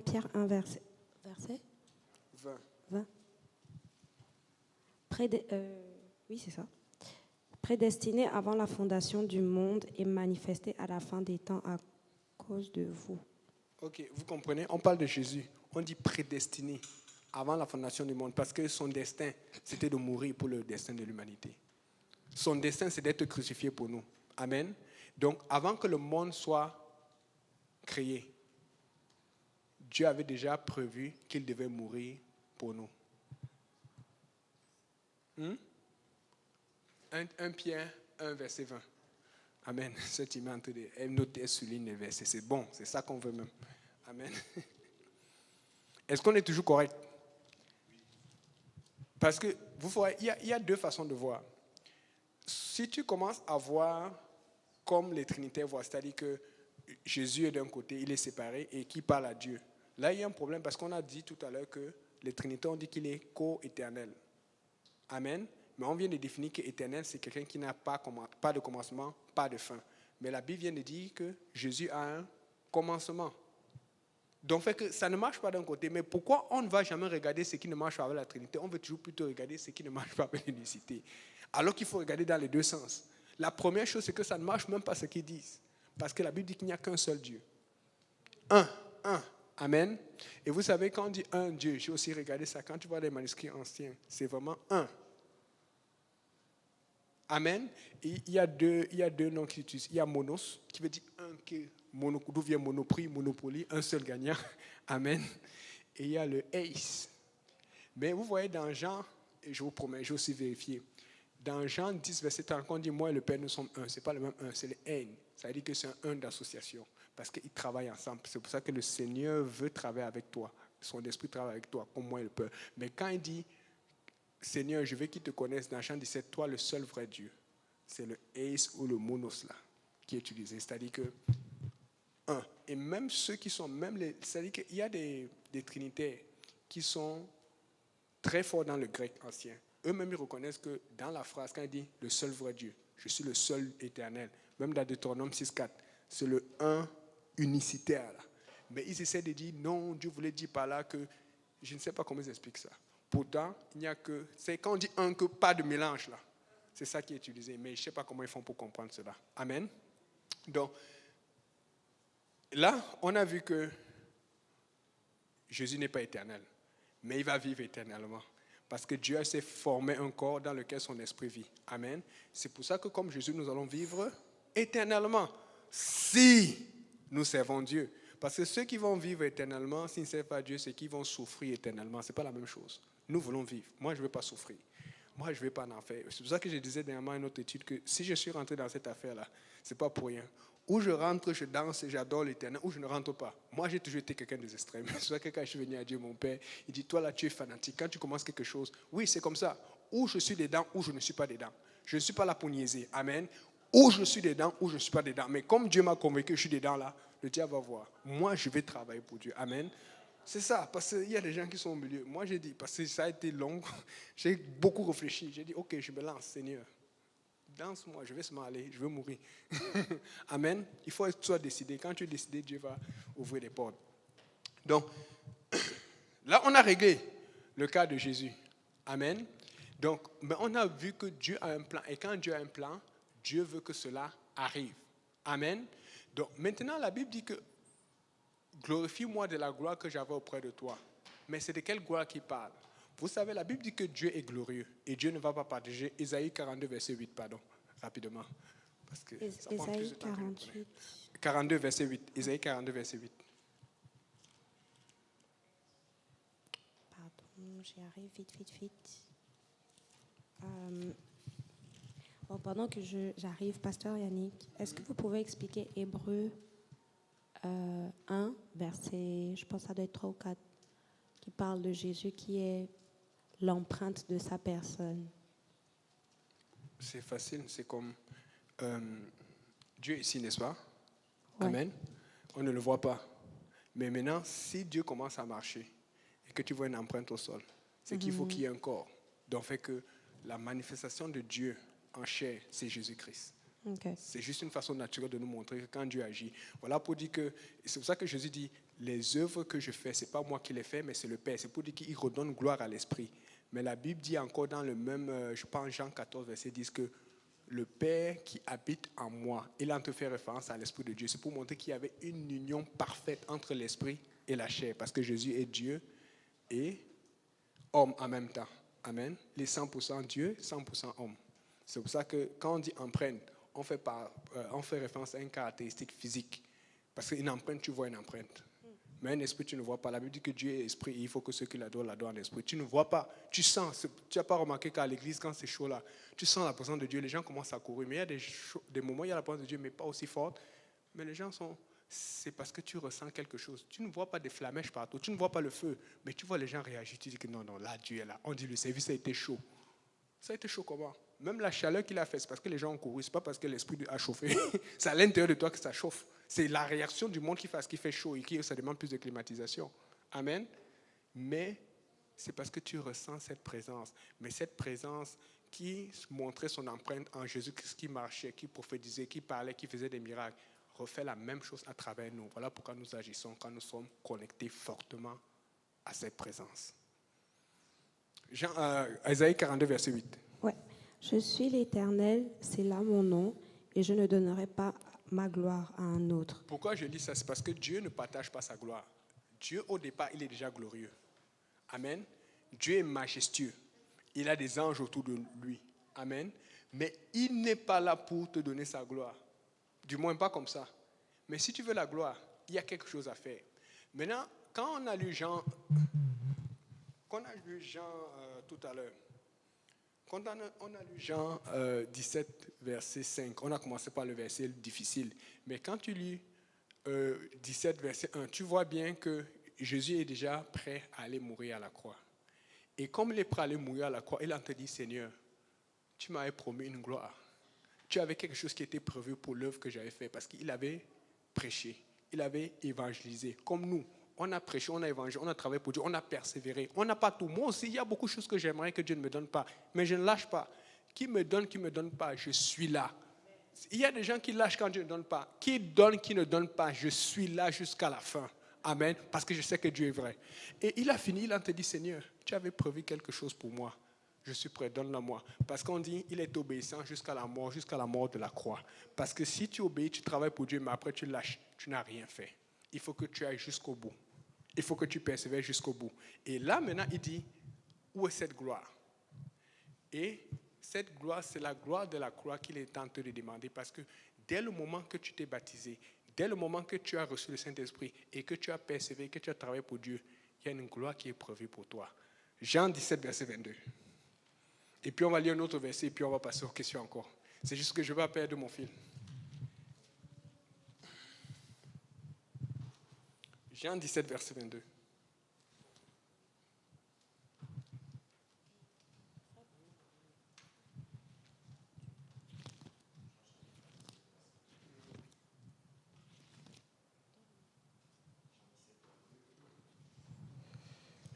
Pierre 1, verset 20. Oui, c'est ça. prédestiné avant la fondation du monde et manifesté à la fin des temps à cause de vous. Ok, vous comprenez? On parle de Jésus. On dit prédestiné avant la fondation du monde parce que son destin, c'était de mourir pour le destin de l'humanité. Son destin, c'est d'être crucifié pour nous. Amen. Donc, avant que le monde soit créé, Dieu avait déjà prévu qu'il devait mourir pour nous. 1 Pierre 1, verset 20. Amen. Cette image entre les noter souligne les versets. C'est bon, c'est ça qu'on veut même. Amen. Est-ce qu'on est toujours correct? Parce que vous voyez, il y a 2 façons de voir. Si tu commences à voir comme les Trinitaires voient, c'est-à-dire que Jésus est d'un côté, il est séparé et qui parle à Dieu. Là, il y a un problème parce qu'on a dit tout à l'heure que les Trinitaires ont dit qu'il est co-éternel. Amen. Mais on vient de définir qu'éternel, c'est quelqu'un qui n'a pas de commencement, pas de fin. Mais la Bible vient de dire que Jésus a un commencement. Donc, fait que ça ne marche pas d'un côté. Mais pourquoi on ne va jamais regarder ce qui ne marche pas avec la Trinité? On veut toujours plutôt regarder ce qui ne marche pas avec l'unicité. Alors qu'il faut regarder dans les 2 sens. La première chose, c'est que ça ne marche même pas ce qu'ils disent. Parce que la Bible dit qu'il n'y a qu'un seul Dieu. Un. Amen. Et vous savez, quand on dit un Dieu, j'ai aussi regardé ça, quand tu vois les manuscrits anciens, c'est vraiment un. Amen. Et il y a deux noms qui utilisent. Il y a monos, qui veut dire un, d'où vient monoprix, monopoly, un seul gagnant. Amen. Et il y a le ace. Mais vous voyez dans Jean, et je vous promets, j'ai aussi vérifié, dans Jean 10, verset 30, quand on dit moi et le Père, nous sommes un, ce n'est pas le même un, c'est le un. Ça veut dire que c'est un d'association, parce qu'ils travaillent ensemble. C'est pour ça que le Seigneur veut travailler avec toi. Son esprit travaille avec toi, comme moi et le Père. Mais quand il dit, Seigneur, je veux qu'ils te connaissent, dans Jean 17, toi le seul vrai Dieu, c'est le ace ou le monos là, qui est utilisé. C'est-à-dire que un. Et même ceux qui sont, c'est-à-dire qu'il y a des trinitaires qui sont très forts dans le grec ancien. Eux-mêmes, ils reconnaissent que dans la phrase, quand il dit le seul vrai Dieu, je suis le seul éternel, même dans Deutéronome 6.4, c'est le un unicitaire. Là. Mais ils essaient de dire, non, Dieu voulait dire par là que, je ne sais pas comment ils expliquent ça. Pourtant, il n'y a que, c'est quand on dit un, que pas de mélange là. C'est ça qui est utilisé, mais je ne sais pas comment ils font pour comprendre cela. Amen. Donc, là, on a vu que Jésus n'est pas éternel, mais il va vivre éternellement. Parce que Dieu s'est formé un corps dans lequel son esprit vit. Amen. C'est pour ça que comme Jésus, nous allons vivre éternellement si nous servons Dieu. Parce que ceux qui vont vivre éternellement, s'ils ne servent pas Dieu, c'est qu'ils vont souffrir éternellement. Ce n'est pas la même chose. Nous voulons vivre. Moi, je ne veux pas souffrir. Moi, je ne veux pas en enfer. C'est pour ça que je disais dernièrement à une autre étude que si je suis rentré dans cette affaire-là, ce n'est pas pour rien. Où je rentre, je danse et j'adore l'Éternel, ou je ne rentre pas. Moi, j'ai toujours été quelqu'un des extrêmes. C'est pour ça que quand je suis venu à Dieu, mon Père, il dit, toi là, tu es fanatique. Quand tu commences quelque chose, oui, c'est comme ça. Ou je suis dedans, ou je ne suis pas dedans. Je ne suis pas là pour niaiser. Amen. Ou je suis dedans, ou je ne suis pas dedans. Mais comme Dieu m'a convaincu que je suis dedans là, le diable va voir. Moi, je vais travailler pour Dieu. Amen. C'est ça, parce qu'il y a des gens qui sont au milieu. Moi, j'ai dit, parce que ça a été long, j'ai beaucoup réfléchi. J'ai dit, ok, je me lance, Seigneur. Danse-moi, je vais se aller, je veux mourir. Amen. Il faut que tu sois décidé. Quand tu es décidé, Dieu va ouvrir les portes. Donc, là, on a réglé le cas de Jésus. Amen. Donc, mais on a vu que Dieu a un plan. Et quand Dieu a un plan, Dieu veut que cela arrive. Amen. Donc, maintenant, la Bible dit que glorifie-moi de la gloire que j'avais auprès de toi. Mais c'est de quelle gloire qu'il parle? Vous savez, la Bible dit que Dieu est glorieux et Dieu ne va pas partager. Isaïe 42, verset 8, pardon, rapidement. Parce que ça prend plus de temps 48. 42, verset 8. Isaïe 42, verset 8. Pardon, j'y arrive vite. Bon, pendant que j'arrive, Pasteur Yannick, est-ce que vous pouvez expliquer Hébreux 1, verset, je pense que ça doit être 3 ou 4, qui parle de Jésus qui est l'empreinte de sa personne? C'est facile, c'est comme Dieu ici, n'est-ce pas? Ouais. Amen. On ne le voit pas. Mais maintenant, si Dieu commence à marcher et que tu vois une empreinte au sol, c'est qu'il faut qu'il y ait un corps. Donc, fait que la manifestation de Dieu en chair, c'est Jésus-Christ. Okay. C'est juste une façon naturelle de nous montrer que quand Dieu agit, voilà pour dire que, c'est pour ça que Jésus dit, les œuvres que je fais, ce n'est pas moi qui les fais, mais c'est le Père. C'est pour dire qu'il redonne gloire à l'Esprit. Mais la Bible dit encore dans le même, je pense Jean 14, verset 10, que le Père qui habite en moi. Et là, on te fait référence à l'Esprit de Dieu. C'est pour montrer qu'il y avait une union parfaite entre l'Esprit et la chair. Parce que Jésus est Dieu et homme en même temps. Amen. Les 100% Dieu, 100% homme. C'est pour ça que quand on dit empreinte, on fait référence à une caractéristique physique. Parce qu'une empreinte, tu vois une empreinte. Mais un esprit, tu ne vois pas. La Bible dit que Dieu est esprit et il faut que ceux qui l'adorent en esprit. Tu ne vois pas, tu sens. Tu n'as pas remarqué qu'à l'église, quand c'est chaud là, tu sens la présence de Dieu, les gens commencent à courir. Mais il y a des moments où il y a la présence de Dieu, mais pas aussi forte. Mais les gens c'est parce que tu ressens quelque chose. Tu ne vois pas des flamèches partout, tu ne vois pas le feu, mais tu vois les gens réagir. Tu dis que non, là, Dieu est là. On dit le service a été chaud. Ça a été chaud comment? Même la chaleur qu'il a fait, c'est parce que les gens ont couru. Ce n'est pas parce que l'esprit a chauffé. C'est à l'intérieur de toi que ça chauffe. C'est la réaction du monde qui fait ce qui fait chaud et qui ça demande plus de climatisation. Amen. Mais c'est parce que tu ressens cette présence. Mais cette présence qui montrait son empreinte en Jésus-Christ, qui marchait, qui prophétisait, qui parlait, qui faisait des miracles, refait la même chose à travers nous. Voilà pourquoi nous agissons quand nous sommes connectés fortement à cette présence. Isaïe 42, verset 8. Ouais. Je suis l'Éternel, c'est là mon nom, et je ne donnerai pas ma gloire à un autre. Pourquoi je dis ça? C'est parce que Dieu ne partage pas sa gloire. Dieu, au départ, il est déjà glorieux. Amen. Dieu est majestueux. Il a des anges autour de lui. Amen. Mais il n'est pas là pour te donner sa gloire. Du moins, pas comme ça. Mais si tu veux la gloire, il y a quelque chose à faire. Maintenant, quand on a lu Jean tout à l'heure, quand on a lu Jean 17, verset 5, on a commencé par le verset difficile. Mais quand tu lis 17, verset 1, tu vois bien que Jésus est déjà prêt à aller mourir à la croix. Et comme il est prêt à aller mourir à la croix, il a te dit, Seigneur, tu m'avais promis une gloire. Tu avais quelque chose qui était prévu pour l'œuvre que j'avais faite parce qu'il avait prêché, il avait évangélisé. Comme nous, on a prêché, on a évangélisé, on a travaillé pour Dieu, on a persévéré. On n'a pas tout. Moi aussi, il y a beaucoup de choses que j'aimerais que Dieu ne me donne pas. Mais je ne lâche pas. Qui me donne pas, je suis là. Il y a des gens qui lâchent quand Dieu ne donne pas. Qui donne, qui ne donne pas, je suis là jusqu'à la fin. Amen. Parce que je sais que Dieu est vrai. Et il a fini, il a te dit, Seigneur, tu avais prévu quelque chose pour moi. Je suis prêt, donne-la-moi. Parce qu'on dit, il est obéissant jusqu'à la mort de la croix. Parce que si tu obéis, tu travailles pour Dieu, mais après tu lâches, tu n'as rien fait. Il faut que tu ailles jusqu'au bout. Il faut que tu persévères jusqu'au bout. Et là, maintenant, il dit, où est cette gloire? Et cette gloire, c'est la gloire de la croix qu'il est en train de demander. Parce que dès le moment que tu t'es baptisé, dès le moment que tu as reçu le Saint-Esprit et que tu as persévéré, que tu as travaillé pour Dieu, il y a une gloire qui est prévue pour toi. Jean 17, verset 22. Et puis on va lire un autre verset et puis on va passer aux questions encore. C'est juste que je ne vais pas perdre mon fil. Jean 17, verset 22.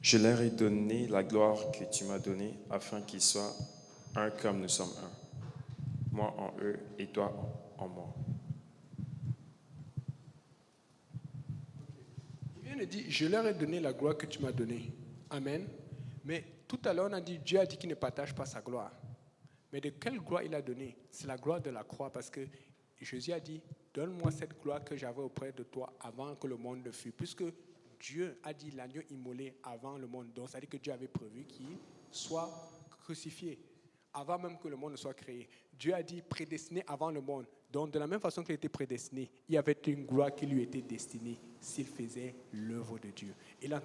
Je leur ai donné la gloire que tu m'as donnée, afin qu'ils soient un comme nous sommes un. Moi en eux et toi en moi. Il vient de dire, je leur ai donné la gloire que tu m'as donnée. Amen. Mais tout à l'heure, on a dit, Dieu a dit qu'il ne partage pas sa gloire. Mais de quelle gloire il a donné? C'est la gloire de la croix, parce que Jésus a dit, donne-moi cette gloire que j'avais auprès de toi avant que le monde ne fût. Puisque Dieu a dit l'agneau immolé avant le monde. Donc, ça veut dire que Dieu avait prévu qu'il soit crucifié avant même que le monde ne soit créé. Dieu a dit prédestiné avant le monde. Donc, de la même façon qu'il était prédestiné, il y avait une gloire qui lui était destinée s'il faisait l'œuvre de Dieu. Et là,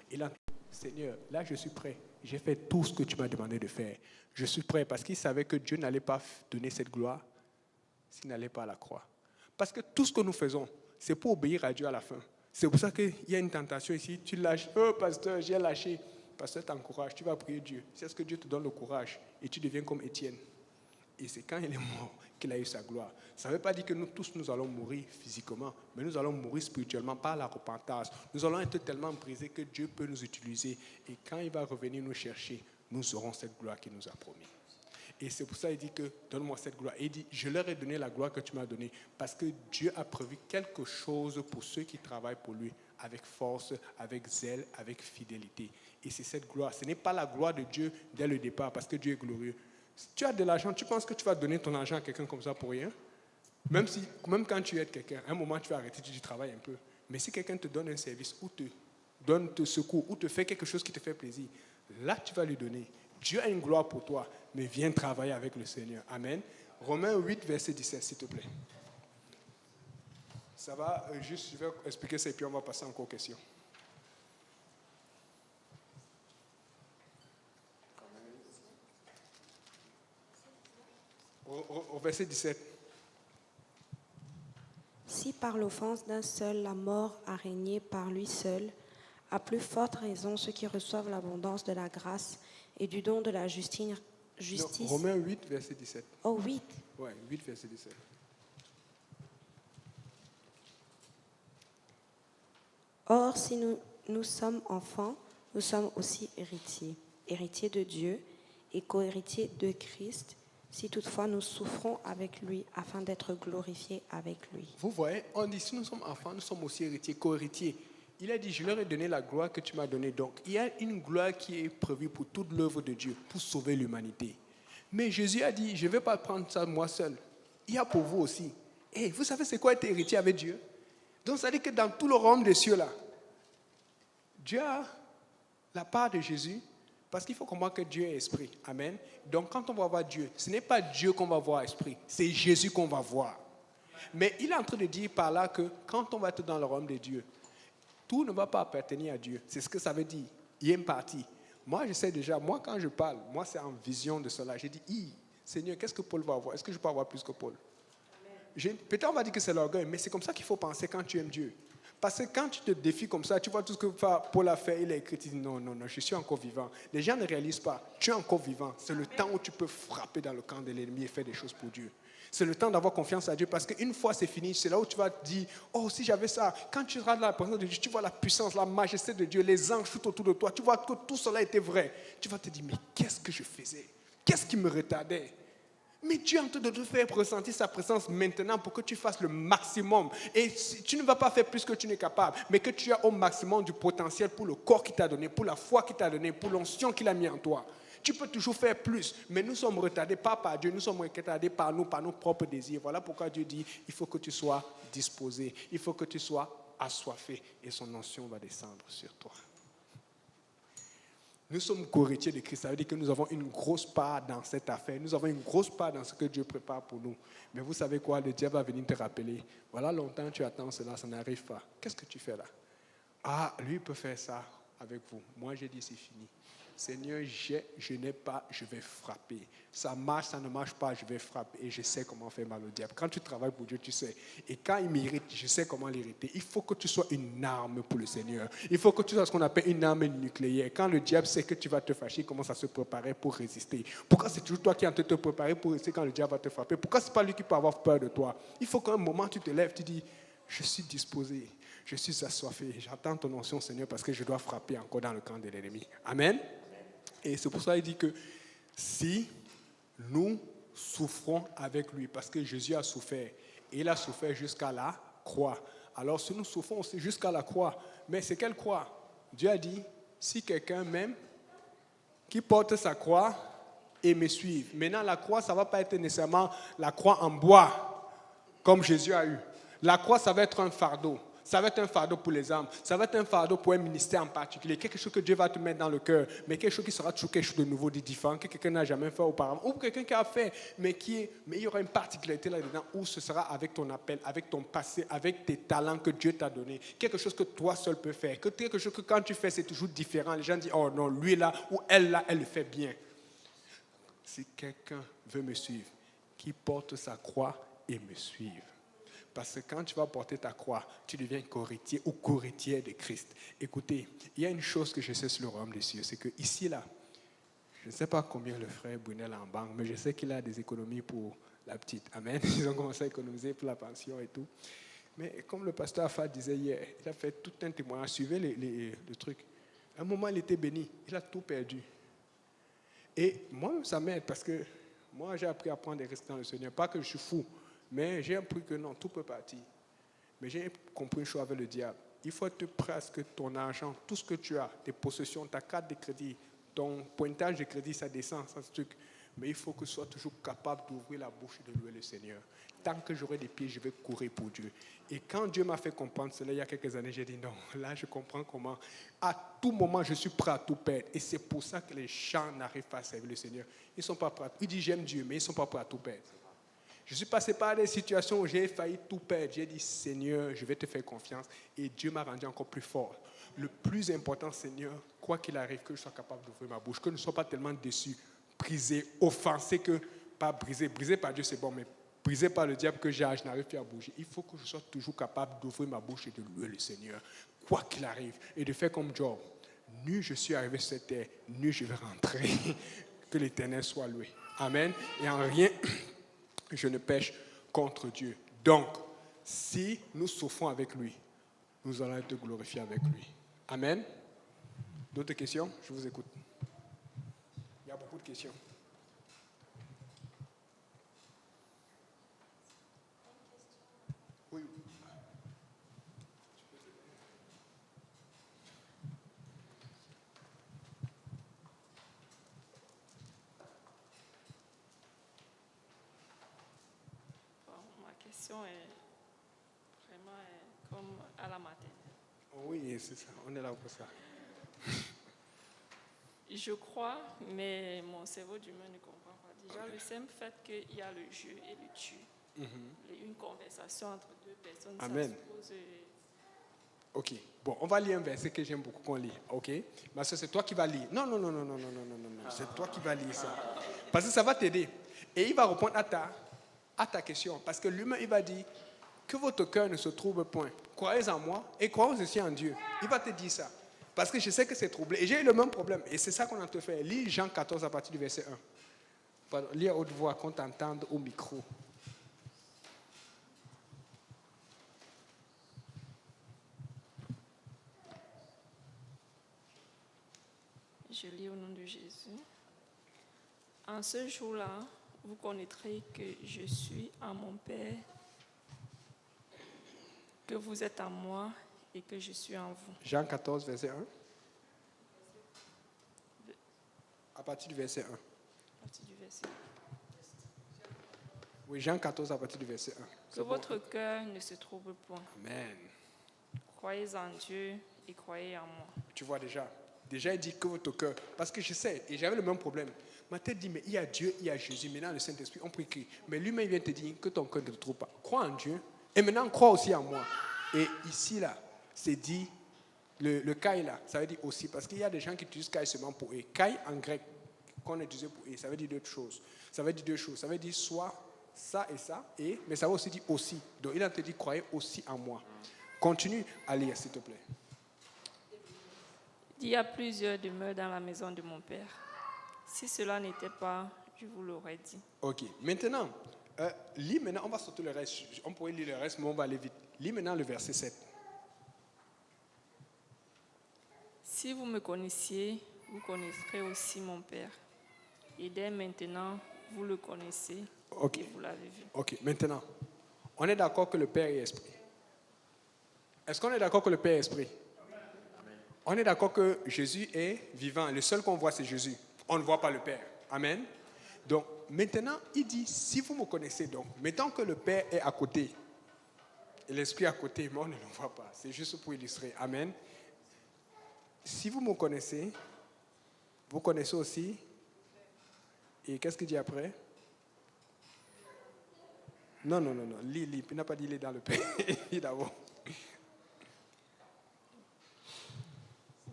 Seigneur, là, je suis prêt. J'ai fait tout ce que tu m'as demandé de faire. Je suis prêt parce qu'il savait que Dieu n'allait pas donner cette gloire s'il n'allait pas à la croix. Parce que tout ce que nous faisons, c'est pour obéir à Dieu à la fin. C'est pour ça qu'il y a une tentation ici. Tu lâches. Oh, pasteur, j'ai lâché. Pasteur t'encourage. Tu vas prier Dieu. C'est ce que Dieu te donne le courage. Et tu deviens comme Étienne. Et c'est quand il est mort qu'il a eu sa gloire. Ça ne veut pas dire que nous tous, nous allons mourir physiquement. Mais nous allons mourir spirituellement par la repentance. Nous allons être tellement brisés que Dieu peut nous utiliser. Et quand il va revenir nous chercher, nous aurons cette gloire qu'il nous a promis. Et c'est pour ça qu'il dit que donne-moi cette gloire. Et il dit, je leur ai donné la gloire que tu m'as donnée. Parce que Dieu a prévu quelque chose pour ceux qui travaillent pour lui, avec force, avec zèle, avec fidélité. Et c'est cette gloire. Ce n'est pas la gloire de Dieu dès le départ, parce que Dieu est glorieux. Si tu as de l'argent, tu penses que tu vas donner ton argent à quelqu'un comme ça pour rien? Même quand tu aides quelqu'un, à un moment tu vas arrêter du travail un peu. Mais si quelqu'un te donne un service ou te secours ou te fait quelque chose qui te fait plaisir, là tu vas lui donner. Dieu a une gloire pour toi, mais viens travailler avec le Seigneur. Amen. Romains 8, verset 17, s'il te plaît. Ça va, juste, je vais expliquer ça et puis on va passer encore aux questions. Au verset 17. Si par l'offense d'un seul la mort a régné par lui seul, à plus forte raison ceux qui reçoivent l'abondance de la grâce et du don de la justice. Non, Romains 8, verset 17. Oh, 8. Oui, 8, verset 17. Or, si nous sommes enfants, nous sommes aussi héritiers, héritiers de Dieu et co-héritiers de Christ, si toutefois nous souffrons avec lui afin d'être glorifiés avec lui. Vous voyez, on dit si nous sommes enfants, nous sommes aussi héritiers, co-héritiers. Il a dit, je leur ai donné la gloire que tu m'as donnée. Donc, il y a une gloire qui est prévue pour toute l'œuvre de Dieu, pour sauver l'humanité. Mais Jésus a dit, je ne vais pas prendre ça moi seul. Il y a pour vous aussi. Et vous savez c'est quoi être héritier avec Dieu? Donc, ça veut dire que dans tout le royaume des cieux, là, Dieu a la part de Jésus, parce qu'il faut comprendre que Dieu est esprit. Amen. Donc, quand on va voir Dieu, ce n'est pas Dieu qu'on va voir esprit, c'est Jésus qu'on va voir. Mais il est en train de dire par là que quand on va être dans le royaume de Dieu, tout ne va pas appartenir à Dieu. C'est ce que ça veut dire. Il y a une partie. Moi, je sais déjà, moi, quand je parle, moi, c'est en vision de cela. J'ai dit, Seigneur, qu'est-ce que Paul va avoir? Est-ce que je peux avoir plus que Paul? Peut-être on va dire que c'est l'orgueil, mais c'est comme ça qu'il faut penser quand tu aimes Dieu. Parce que quand tu te défies comme ça, tu vois tout ce que Paul a fait, il a écrit, il dit non, je suis encore vivant. Les gens ne réalisent pas, tu es encore vivant. C'est le temps où tu peux frapper dans le camp de l'ennemi et faire des choses pour Dieu. C'est le temps d'avoir confiance à Dieu parce qu'une fois c'est fini, c'est là où tu vas te dire, oh si j'avais ça, quand tu seras dans la présence de Dieu, tu vois la puissance, la majesté de Dieu, les anges tout autour de toi, tu vois que tout cela était vrai. Tu vas te dire, mais qu'est-ce que je faisais? Qu'est-ce qui me retardait? Mais Dieu est en train de te faire ressentir sa présence maintenant pour que tu fasses le maximum. Et tu ne vas pas faire plus que tu n'es capable, mais que tu as au maximum du potentiel pour le corps qu'il t'a donné, pour la foi qu'il t'a donné, pour l'onction qu'il a mis en toi. Tu peux toujours faire plus, mais nous sommes retardés pas par Dieu, nous sommes retardés par nos propres désirs. Voilà pourquoi Dieu dit, il faut que tu sois disposé, il faut que tu sois assoiffé et son onction va descendre sur toi. Nous sommes co-héritiers de Christ, ça veut dire que nous avons une grosse part dans cette affaire, nous avons une grosse part dans ce que Dieu prépare pour nous. Mais vous savez quoi, le diable va venir te rappeler, voilà longtemps tu attends cela, ça n'arrive pas. Qu'est-ce que tu fais là? Ah, lui peut faire ça avec vous. Moi j'ai dit c'est fini. Seigneur, je n'ai pas, je vais frapper. Ça marche, ça ne marche pas, je vais frapper. Et je sais comment faire mal au diable. Quand tu travailles pour Dieu, tu sais. Et quand il m'irrite, je sais comment l'irriter. Il faut que tu sois une arme pour le Seigneur. Il faut que tu sois ce qu'on appelle une arme nucléaire. Quand le diable sait que tu vas te fâcher, il commence à se préparer pour résister. Pourquoi c'est toujours toi qui es en train de te préparer pour résister quand le diable va te frapper? Pourquoi ce n'est pas lui qui peut avoir peur de toi? Il faut qu'à un moment, tu te lèves, tu dis, je suis disposé, je suis assoiffé. J'attends ton onction, Seigneur, parce que je dois frapper encore dans le camp de l'ennemi. Amen. Et c'est pour ça qu'il dit que si nous souffrons avec lui, parce que Jésus a souffert, et il a souffert jusqu'à la croix. Alors si nous souffrons aussi jusqu'à la croix, mais c'est quelle croix? Dieu a dit, si quelqu'un m'aime, qui porte sa croix et me suive. Maintenant la croix, ça ne va pas être nécessairement la croix en bois, comme Jésus a eu. La croix, ça va être un fardeau. Ça va être un fardeau pour les âmes. Ça va être un fardeau pour un ministère en particulier. Quelque chose que Dieu va te mettre dans le cœur. Mais quelque chose qui sera toujours quelque chose de nouveau, de différent, que quelqu'un n'a jamais fait auparavant. Ou quelqu'un qui a fait, mais il y aura une particularité là-dedans où ce sera avec ton appel, avec ton passé, avec tes talents que Dieu t'a donné. Quelque chose que toi seul peux faire. Quelque chose que quand tu fais, c'est toujours différent. Les gens disent, oh non, lui là, ou elle là, elle le fait bien. Si quelqu'un veut me suivre, qu'il porte sa croix et me suive. Parce que quand tu vas porter ta croix, tu deviens co-héritier ou co-héritière de Christ. Écoutez, il y a une chose que je sais sur le royaume des cieux, c'est que ici, là, je ne sais pas combien le frère Brunel a en banque, mais je sais qu'il a des économies pour la petite. Amen. Ils ont commencé à économiser pour la pension et tout. Mais comme le pasteur Afad disait hier, il a fait tout un témoignage, suivez le truc. À un moment, il était béni, il a tout perdu. Et moi, ça m'aide parce que moi, j'ai appris à prendre des risques dans le Seigneur. Pas que je suis fou. Mais j'ai appris que non, tout peut partir. Mais j'ai compris une chose avec le diable. Il faut être prêt à ce que ton argent, tout ce que tu as, tes possessions, ta carte de crédit, ton pointage de crédit, ça descend, ça truc. Mais il faut que je sois toujours capable d'ouvrir la bouche et de louer le Seigneur. Tant que j'aurai des pieds, je vais courir pour Dieu. Et quand Dieu m'a fait comprendre cela il y a quelques années, j'ai dit non, là je comprends comment. À tout moment, je suis prêt à tout perdre. Et c'est pour ça que les gens n'arrivent pas à servir le Seigneur. Ils ne sont pas prêts. Ils disent j'aime Dieu, mais ils ne sont pas prêts à tout perdre. Je suis passé par des situations où j'ai failli tout perdre. J'ai dit Seigneur, je vais te faire confiance. Et Dieu m'a rendu encore plus fort. Le plus important, Seigneur, quoi qu'il arrive, que je sois capable d'ouvrir ma bouche, que je ne sois pas tellement déçu, brisé, offensé, que pas brisé. Brisé par Dieu, c'est bon, mais brisé par le diable que je n'arrive plus à bouger. Il faut que je sois toujours capable d'ouvrir ma bouche et de louer le Seigneur, quoi qu'il arrive, et de faire comme Job. Nu je suis arrivé sur cette terre, nu je vais rentrer. Que l'Éternel soit loué. Amen. Et en rien, je ne pêche contre Dieu. Donc, si nous souffrons avec lui, nous allons être glorifiés avec lui. Amen. D'autres questions? Je vous écoute. Il y a beaucoup de questions. Oui. Bon, ma question est vraiment comme à la maternelle. Oui, c'est ça. On est là pour ça. Je crois, mais mon cerveau d'humain ne comprend pas. Déjà, le simple fait qu'il y a le jeu et le tu, une conversation entre deux personnes, Amen. ça suppose... Ok. Bon, on va lire un verset que j'aime beaucoup qu'on lit. Ok. Ma soeur, c'est toi qui vas lire. Non. C'est toi qui vas lire ça. Parce que ça va t'aider. Et il va répondre à ta question. Parce que l'humain, il va dire que votre cœur ne se trouble point. Croyez en moi et croyez aussi en Dieu. Il va te dire ça. Parce que je sais que c'est troublé. Et j'ai eu le même problème. Et c'est ça qu'on a te fait. Lis Jean 14 à partir du verset 1. Pardon, lis à haute voix, qu'on t'entende au micro. Je lis au nom de Jésus. En ce jour-là, vous connaîtrez que je suis en mon Père, que vous êtes en moi et que je suis en vous. Jean 14, verset 1. À partir du verset 1. À partir du verset. Oui, Jean 14 à partir du verset 1. Que votre cœur ne se trouble point. Amen. Croyez en Dieu et croyez en moi. Tu vois déjà. Déjà, il dit que votre cœur. Parce que je sais, et j'avais le même problème. Ma tête dit, mais il y a Dieu, il y a Jésus. Maintenant, le Saint-Esprit, on peut écrire. Mais lui-même, il vient te dire que ton cœur ne te trouve pas. Crois en Dieu. Et maintenant, crois aussi en moi. Et ici, là, c'est dit, le kai, là, ça veut dire aussi. Parce qu'il y a des gens qui utilisent kai seulement pour et. Kai, en grec, qu'on utilise pour et, ça veut dire deux choses. Ça veut dire deux choses. Ça veut dire soit ça et ça, et, mais ça veut aussi dire aussi. Donc, il a te dit, croyez aussi en moi. Continue à lire, s'il te plaît. Il y a plusieurs demeures dans la maison de mon Père. Si cela n'était pas, je vous l'aurais dit. Ok. Maintenant, lis maintenant, on va sauter le reste. On pourrait lire le reste, mais on va aller vite. Lis maintenant le verset 7. Si vous me connaissiez, vous connaîtrez aussi mon Père. Et dès maintenant, vous le connaissez Ok. et vous l'avez vu. Ok. Maintenant, on est d'accord que le Père est esprit. Est-ce qu'on est d'accord que le Père est esprit? On est d'accord que Jésus est vivant. Le seul qu'on voit, c'est Jésus. On ne voit pas le Père. Amen. Donc, maintenant, il dit, si vous me connaissez, donc, mettons que le Père est à côté, et l'Esprit est à côté, mais on ne le voit pas. C'est juste pour illustrer. Amen. Si vous me connaissez, vous connaissez aussi, et qu'est-ce qu'il dit après? Non. Lis. Il n'a pas dit il est dans le Père. Il d'abord.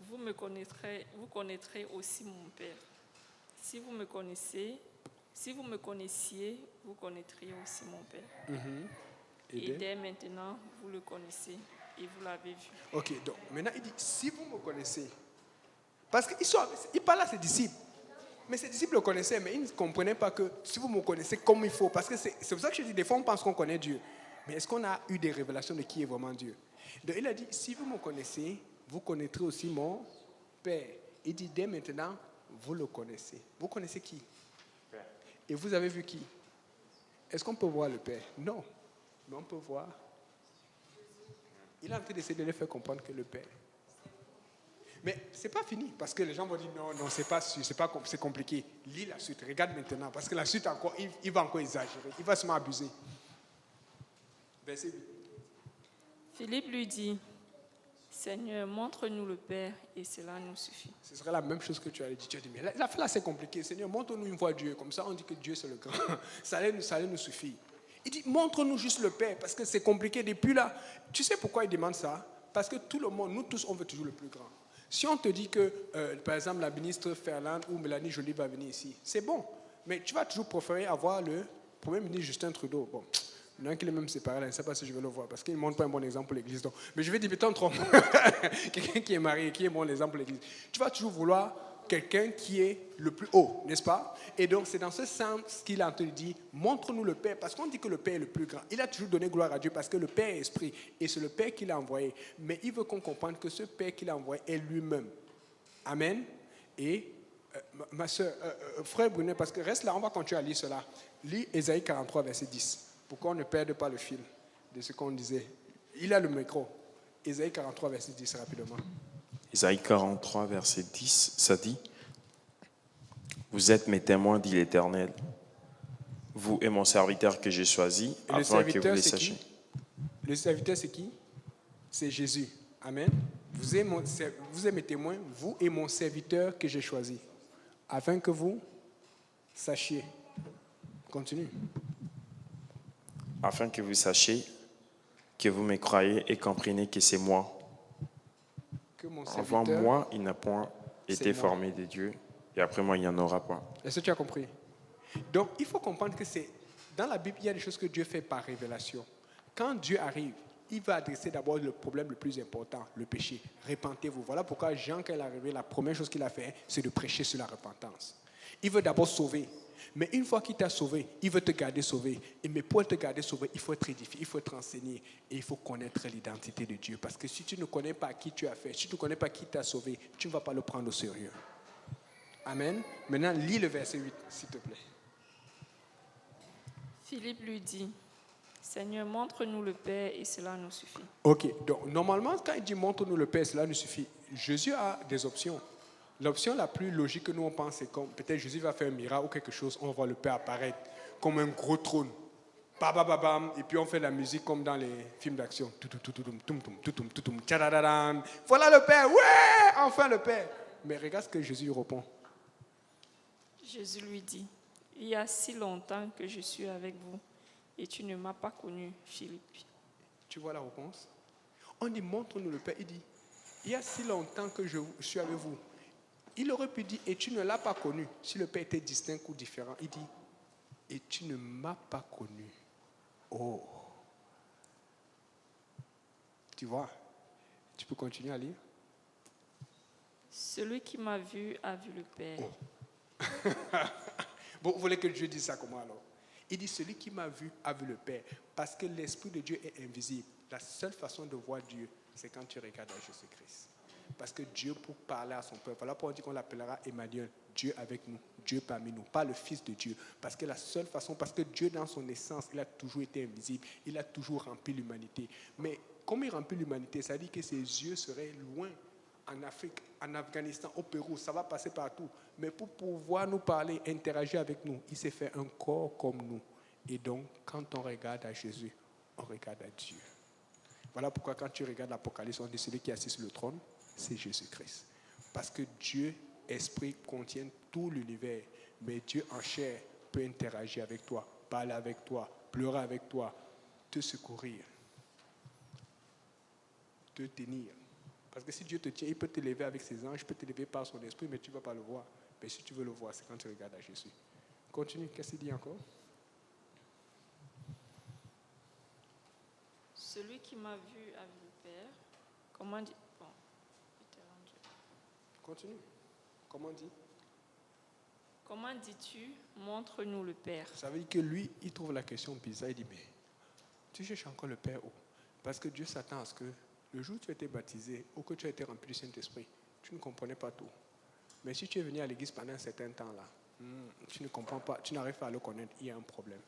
Vous connaîtrez aussi mon Père. Si vous me connaissiez, vous connaîtriez aussi mon Père. Et dès maintenant, vous le connaissez et vous l'avez vu. Ok, donc maintenant il dit, si vous me connaissez, parce qu'il parle à ses disciples, mais ses disciples le connaissaient, mais ils ne comprenaient pas que si vous me connaissez comme il faut, parce que c'est pour ça que je dis, des fois on pense qu'on connaît Dieu, mais est-ce qu'on a eu des révélations de qui est vraiment Dieu? Donc il a dit, si vous me connaissez, vous connaîtrez aussi mon Père. Il dit, dès maintenant, vous le connaissez. Vous connaissez qui? Père. Et vous avez vu qui? Est-ce qu'on peut voir le Père? Non. Mais on peut voir. Il a en train d'essayer de leur faire comprendre que le Père. Mais c'est pas fini, parce que les gens vont dire non, non, c'est pas sûr, c'est compliqué. Lis la suite, regarde maintenant, parce que la suite encore, il va encore exagérer, il va se abuser. Verset 8. Philippe lui dit, Seigneur, montre-nous le Père et cela nous suffit. Ce serait la même chose que tu as dit. Tu as dit, mais là c'est compliqué. Seigneur, montre-nous une fois Dieu. Comme ça, on dit que Dieu c'est le grand. Ça allait nous suffire. Il dit, montre-nous juste le Père, parce que c'est compliqué. Depuis là, tu sais pourquoi il demande ça? Parce que tout le monde, nous tous, on veut toujours le plus grand. Si on te dit que, par exemple, la ministre Ferland ou Mélanie Joly va venir ici, c'est bon. Mais tu vas toujours préférer avoir le Premier ministre Justin Trudeau. Bon, il y en a qui est même séparé, là, je ne sais pas si je vais le voir, parce qu'il ne montre pas un bon exemple pour l'Église. Donc. Mais je vais dire, mettons trop. Quelqu'un qui est marié, qui est bon exemple pour l'Église. Tu vas toujours vouloir quelqu'un qui est le plus haut, n'est-ce pas? Et donc, c'est dans ce sens qu'il a entendu dire, montre-nous le Père, parce qu'on dit que le Père est le plus grand. Il a toujours donné gloire à Dieu, parce que le Père est esprit, et c'est le Père qui l'a envoyé. Mais il veut qu'on comprenne que ce Père qu'il a envoyé est lui-même. Amen. Et ma soeur, frère Brunet, parce que reste là, on va continuer à lire cela. Lis Ésaïe 43, verset 10, pour qu'on ne perde pas le fil de ce qu'on disait. Il a le micro. Ésaïe 43, verset 10, rapidement. Ésaïe 43, verset 10, ça dit, « Vous êtes mes témoins, dit l'Éternel, vous et mon serviteur que j'ai choisi, et afin que vous les sachiez. » Le serviteur, c'est qui? C'est Jésus. Amen. Vous êtes mes témoins, vous et mon serviteur que j'ai choisi, afin que vous sachiez. Continue. Afin que vous sachiez, que vous me croyez et compreniez que c'est moi. Que mon Avant serviteur, moi, il n'a point été moi. formé de Dieu, et après moi, il n'y en aura pas. Est-ce que tu as compris? Donc, il faut comprendre que c'est dans la Bible, il y a des choses que Dieu fait par révélation. Quand Dieu arrive, il va adresser d'abord le problème le plus important, le péché. Repentez-vous. Voilà pourquoi Jean, quand il est arrivé, la première chose qu'il a fait, c'est de prêcher sur la repentance. Il veut d'abord sauver. Mais une fois qu'il t'a sauvé, il veut te garder sauvé. Mais pour te garder sauvé, il faut être édifié, il faut être enseigné. Et il faut connaître l'identité de Dieu. Parce que si tu ne connais pas qui tu as fait, si tu ne connais pas qui t'a sauvé, tu ne vas pas le prendre au sérieux. Amen. Maintenant, lis le verset 8, s'il te plaît. Philippe lui dit, Seigneur, montre-nous le Père et cela nous suffit. Ok, donc normalement, quand il dit montre-nous le Père, cela nous suffit. Jésus a des options. L'option la plus logique que nous on pense, c'est comme peut-être Jésus va faire un miracle ou quelque chose, on voit le Père apparaître comme un gros trône. Bam, et puis on fait la musique comme dans les films d'action. Voilà le Père, ouais, enfin le Père. Mais regarde ce que Jésus répond. Jésus lui dit, il y a si longtemps que je suis avec vous et tu ne m'as pas connu, Philippe. Tu vois la réponse? On dit montre-nous le Père. Il dit, il y a si longtemps que je suis avec vous. Il aurait pu dire, et tu ne l'as pas connu, si le Père était distinct ou différent. Il dit, et tu ne m'as pas connu. Oh. Tu vois, tu peux continuer à lire. Celui qui m'a vu a vu le Père. Oh. Bon, vous voulez que Dieu dise ça comment alors? Il dit, celui qui m'a vu a vu le Père. Parce que l'Esprit de Dieu est invisible. La seule façon de voir Dieu, c'est quand tu regardes à Jésus-Christ. Parce que Dieu, pour parler à son peuple, voilà pourquoi on dit qu'on l'appellera Emmanuel, Dieu avec nous, Dieu parmi nous, pas le Fils de Dieu. Parce que la seule façon, parce que Dieu dans son essence, il a toujours été invisible, il a toujours rempli l'humanité. Mais comme il remplit l'humanité, ça dit que ses yeux seraient loin, en Afrique, en Afghanistan, au Pérou, ça va passer partout. Mais pour pouvoir nous parler, interagir avec nous, il s'est fait un corps comme nous. Et donc, quand on regarde à Jésus, on regarde à Dieu. Voilà pourquoi quand tu regardes l'Apocalypse, on dit celui qui est assis sur le trône, c'est Jésus-Christ. Parce que Dieu, Esprit, contient tout l'univers. Mais Dieu en chair peut interagir avec toi, parler avec toi, pleurer avec toi, te secourir, te tenir. Parce que si Dieu te tient, il peut te lever avec ses anges, il peut te lever par son esprit, mais tu ne vas pas le voir. Mais si tu veux le voir, c'est quand tu regardes à Jésus. Continue, qu'est-ce qu'il dit encore? Celui qui m'a vu a vu le Père. Comment dit? Bon, continue. Comment dit? Comment dis-tu, montre-nous le Père? Ça veut dire que lui, il trouve la question bizarre. Il dit, mais tu cherches encore le Père où? Parce que Dieu s'attend à ce que le jour où tu as été baptisé ou que tu as été rempli du Saint-Esprit, tu ne comprenais pas tout. Mais si tu es venu à l'église pendant un certain temps-là, tu ne comprends pas, tu n'arrives pas à le connaître, il y a un problème.